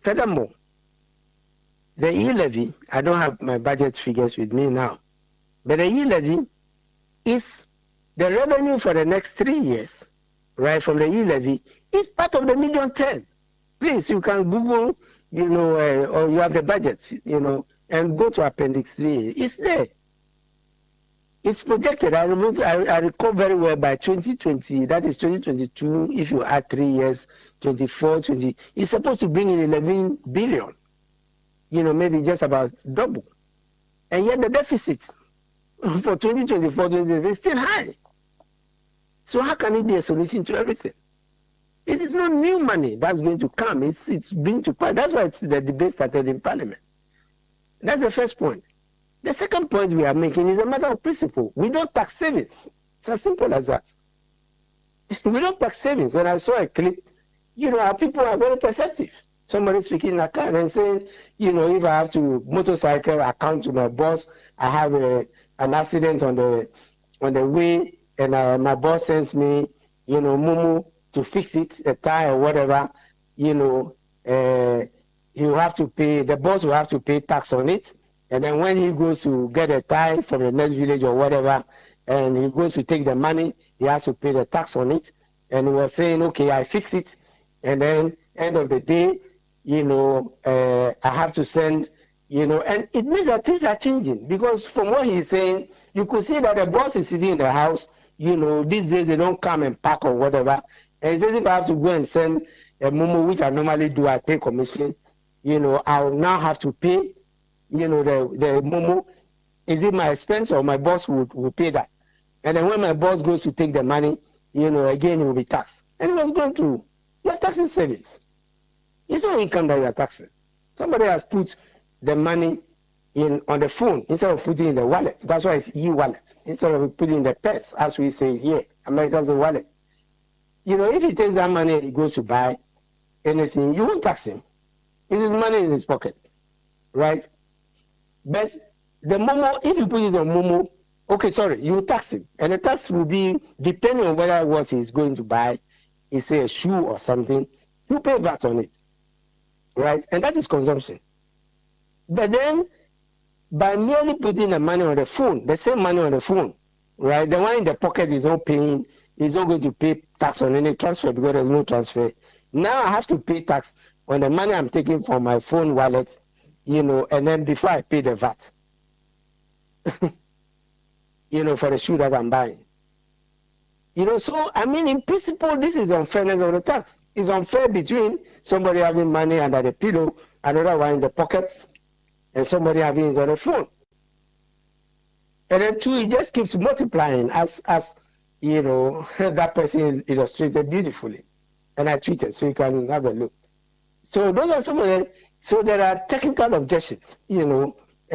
Furthermore, the E-levy, I don't have my budget figures with me now, but the E-levy is the revenue for the next 3 years, right, from the E-levy, is part of the medium term. Please, you can Google, or you have the budget, and go to Appendix 3. It's there. It's projected. I recall very well by 2020, that is 2022, if you add 3 years, 24, 20, it's supposed to bring in 11 billion. Maybe just about double. And yet the deficit for 2024 is still high. So how can it be a solution to everything? It is not new money that's going to come. It's being to pass. That's why the debate started in Parliament. That's the first point. The second point we are making is a matter of principle. We don't tax savings. It's as simple as that. We don't tax savings. And I saw a clip, our people are very perceptive. Somebody speaking in a car and saying, if I have to motorcycle account to my boss, I have an accident on the way, and my boss sends me, Mumu to fix it, a tire or whatever, he will have to pay, the boss will have to pay tax on it. And then when he goes to get a tire from the next village or whatever, and he goes to take the money, he has to pay the tax on it. And he was saying, okay, I fix it. And then end of the day, I have to send, and it means that things are changing, because from what he's saying, you could see that the boss is sitting in the house, these days they don't come and pack or whatever. And he says, if I have to go and send a Momo, which I normally do, I pay commission, I'll now have to pay, the Momo. Is it my expense or my boss will pay that? And then when my boss goes to take the money, again, it will be taxed. And it was going to, you're taxing savings. It's not income that you are taxing. Somebody has put the money on the phone instead of putting it in the wallet. That's why it's e-wallet. Instead of putting it in the purse, as we say here, America's a wallet. If he takes that money and he goes to buy anything, you won't tax him. It is money in his pocket, right? But the Momo, if you put it on Momo, okay, sorry, you tax him. And the tax will be, depending on whether what he's going to buy is, say, a shoe or something, you pay VAT on it. Right? And that is consumption. But then, by merely putting the money on the phone, the same money on the phone, right? The one in the pocket is not paying, is not going to pay tax on any transfer because there's no transfer. Now I have to pay tax on the money I'm taking from my phone wallet, and then before I pay the VAT, for the shoe that I'm buying. So I mean, in principle, this is unfairness of the tax. It's unfair between somebody having money under the pillow, another one in the pockets, and somebody having it on the phone. And then two, it just keeps multiplying as that person illustrated beautifully. And I tweeted, so you can have a look. So those are some of them. So there are technical objections, and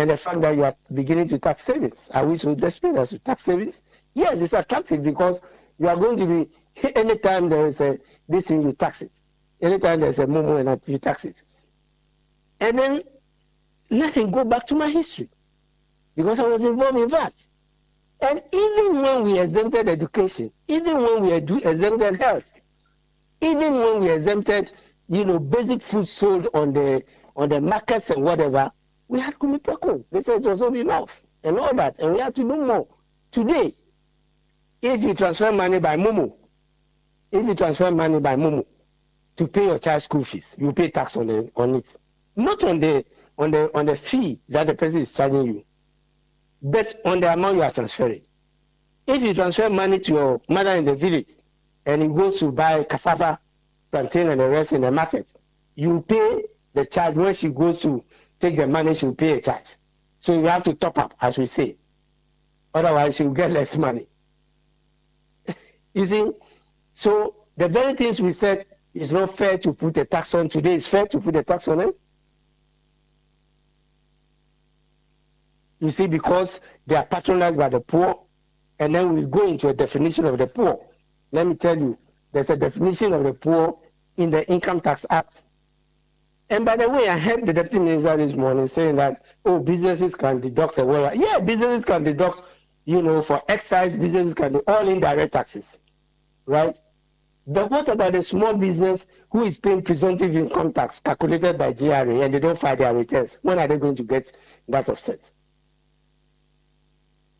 the fact that you are beginning to tax savings. Are we so desperate as to tax savings? Yes, it's attractive because you are going to be, anytime there is this thing, you tax it. Anytime there's a momo and you tax it. And then let me go back to my history, because I was involved in that. And even when we exempted education, even when we exempted health, even when we exempted, basic food sold on the markets and whatever, we had kumipako. They said it was not enough and all that, and we had to do more. Today, if you transfer money by Momo to pay your child school fees, you pay tax on it, not on the fee that the person is charging you, but on the amount you are transferring. If you transfer money to your mother in the village and he goes to buy cassava, plantain, and the rest in the market, you pay the charge. When she goes to take the money, she'll pay a charge. So you have to top up, as we say. Otherwise, she'll get less money. You see? So the very things we said is not fair to put a tax on today, it's fair to put a tax on it. You see, because they are patronized by the poor, and then we go into a definition of the poor. Let me tell you, there's a definition of the poor in the Income Tax Act. And by the way, I heard the Deputy Minister this morning saying that, businesses can deduct whatever. Yeah, businesses can deduct, for excise, businesses can do all indirect taxes, right? But what about the small business who is paying presumptive income tax calculated by GRA and they don't file their returns? When are they going to get that offset?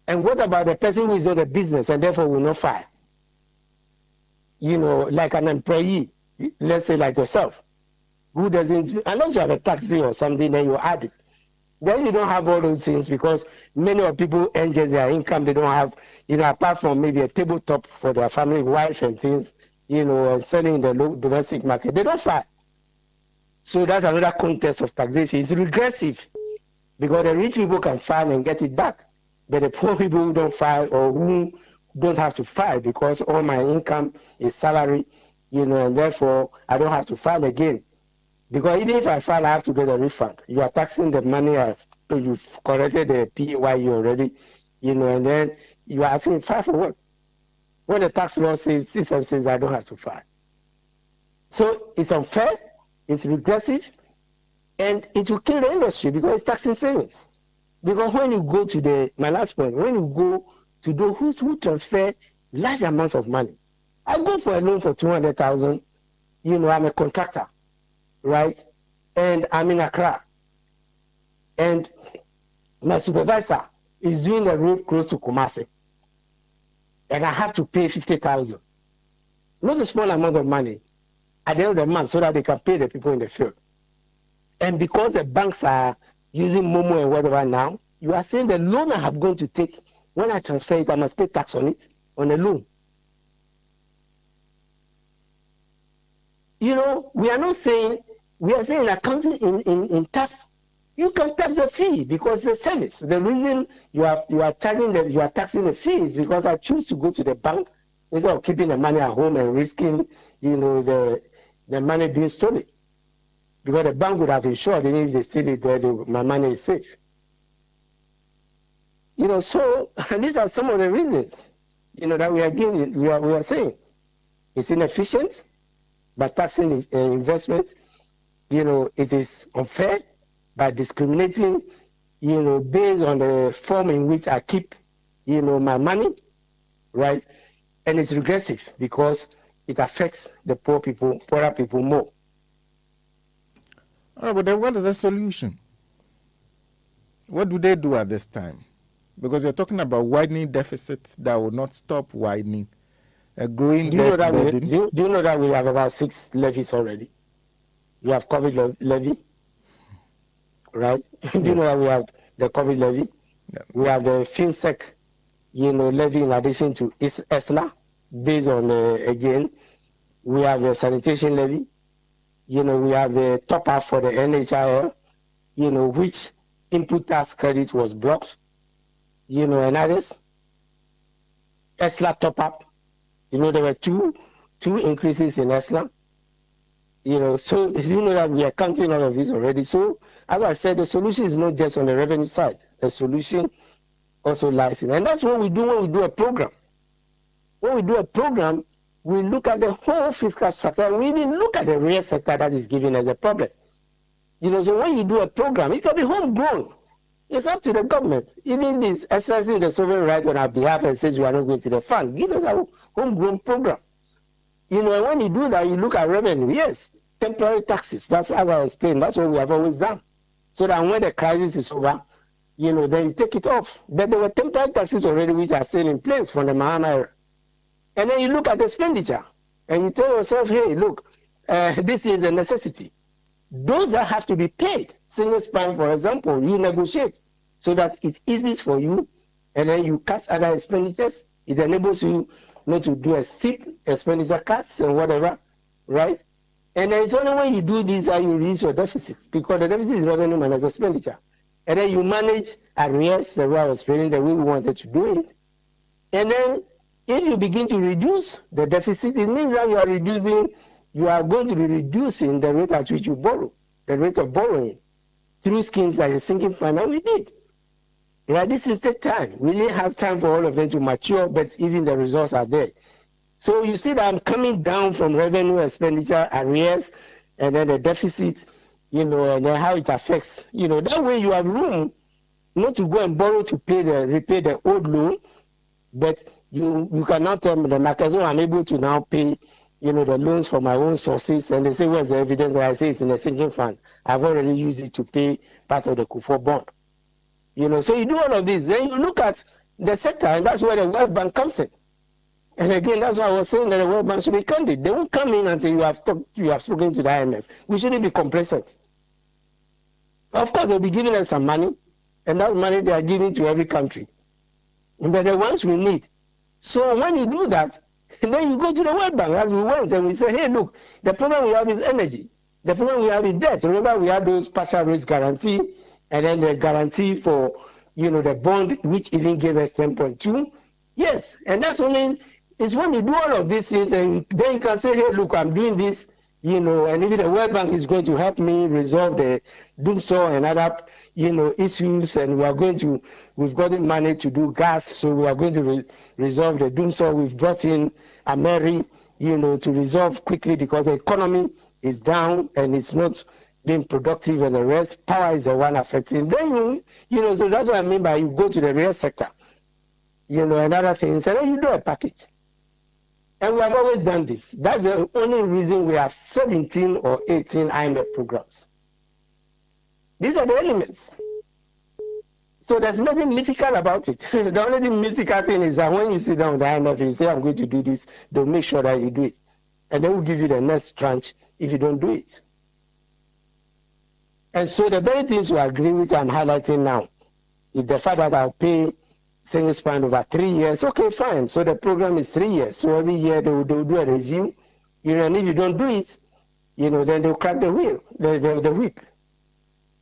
And what about the person who is not a business and therefore will not file? Like an employee, let's say like yourself, who doesn't, unless you have a taxi or something, then you add it. Then you don't have all those things, because many of people earn just their income. They don't have, apart from maybe a tabletop for their family, wife and things, selling in the domestic market, they don't file. So that's another context of taxation. It's regressive, because the rich people can file and get it back. But the poor people who don't file, or who don't have to file, because all my income is salary, and therefore I don't have to file again. Because even if I file, I have to get a refund. You are taxing the money you've corrected the PAYE already, and then you are asking file for what? When the tax law system says I don't have to file. So it's unfair, it's regressive, and it will kill the industry, because it's taxing savings. Because when you go to my last point, when you go to those who transfer large amounts of money, I go for a loan for 200,000, I'm a contractor, right? And I'm in Accra. And my supervisor is doing the road close to Kumasi. And I have to pay 50,000. Not a small amount of money at the end of the month, so that they can pay the people in the field. And because the banks are using Momo and whatever now, you are saying the loan I have going to take, when I transfer it, I must pay tax on it, on the loan. We are not saying, we are saying accounting in tax, you can tax the fee because it's a service. The reason you are taxing the fee is because I choose to go to the bank instead of keeping the money at home and risking, the money being stolen. Because the bank would have insured, and if they steal it there, my money is safe. So these are some of the reasons, that we are giving. We are saying it's inefficient, by taxing investment. It is unfair by discriminating, based on the form in which I keep, my money, right? And it's regressive because it affects the poorer people more. All right, but then what is the solution? What do they do at this time? Because you're talking about widening deficits that will not stop widening, a growing debt burden. Do you know that we have about 6 levies already? We have COVID levy. right? Do you know Yes. that we have the COVID levy? Yeah. We have the FinSec, levy in addition to ESLA, based on, again, we have the sanitation levy. We have the top up for the NHIL, which input tax credit was blocked, and others. ESLA top up, there were two increases in ESLA. So you know that we are counting all of this already. So as I said, the solution is not just on the revenue side. The solution also lies in, and that's what we do when we do a program. When we do a program, we look at the whole fiscal structure, and we even look at the real sector that is giving us a problem. So when you do a program, it can be homegrown. It's up to the government. Even this exercising the sovereign right on our behalf and says we are not going to the fund, give us a homegrown program. And when you do that, you look at revenue. Yes, temporary taxes. That's, as I explained, that's what we have always done. So that when the crisis is over, then you take it off. But there were temporary taxes already which are still in place from the Mahama era. And then you look at expenditure and you tell yourself, hey, look, this is a necessity. Those that have to be paid, single span, for example, you negotiate so that it's easy for you, and then you cut other expenditures. It enables you not to do a steep expenditure cuts and whatever, right? And then it's only when you do this that you reduce your deficit, because the deficit is revenue minus expenditure. And then you manage arrears the way I was explaining, the way we wanted to do it. And then if you begin to reduce the deficit, it means that you are going to be reducing the rate at which you borrow, the rate of borrowing, through schemes like the sinking fund that we did. Right? This will take time. We didn't have time for all of them to mature, but even the results are there. So you see that I'm coming down from revenue, expenditure, arrears, and then the deficit, and then how it affects. That way you have room not to go and borrow to repay the old loan, but you cannot tell me the market, so I'm able to now pay, the loans from my own sources, and they say, where's the evidence? And I say it's in the sinking fund. I've already used it to pay part of the Kufuor bond. So you do all of this, then you look at the sector, and that's where the World Bank comes in. And again, that's why I was saying that the World Bank should be candid. They won't come in until you have spoken to the IMF. We shouldn't be complacent. Of course, they'll be giving us some money, and that money they are giving to every country. But the ones we need. So when you do that, then you go to the World Bank, as we went, and we say, hey, look, the problem we have is energy. The problem we have is debt. Remember, we had those partial risk guarantee, and then the guarantee for, the bond, which even gave us 10.2. Yes, and that's only, it's when you do all of these things, and then you can say, hey, look, I'm doing this, and even the World Bank is going to help me resolve the doomsaw and other, issues, and we've gotten money to do gas, so we are going to resolve the doomsaw. We've brought in Ameri, to resolve quickly because the economy is down and it's not being productive, and the rest, power is the one affecting. Then so that's what I mean by you go to the real sector, and other things, and then you do a package. And we have always done this. That's the only reason we have 17 or 18 IMF programs. These are the elements. So there's nothing mythical about it. The only thing mythical thing is that when you sit down with the IMF, you say, I'm going to do this, they'll make sure that you do it. And they will give you the next tranche if you don't do it. And so the very things we agree, which I'm highlighting now, is the fact that I'll pay single span over 3 years. Okay, fine. So the program is 3 years. So every year they'll do a review. And if you don't do it, then they'll crack the whip.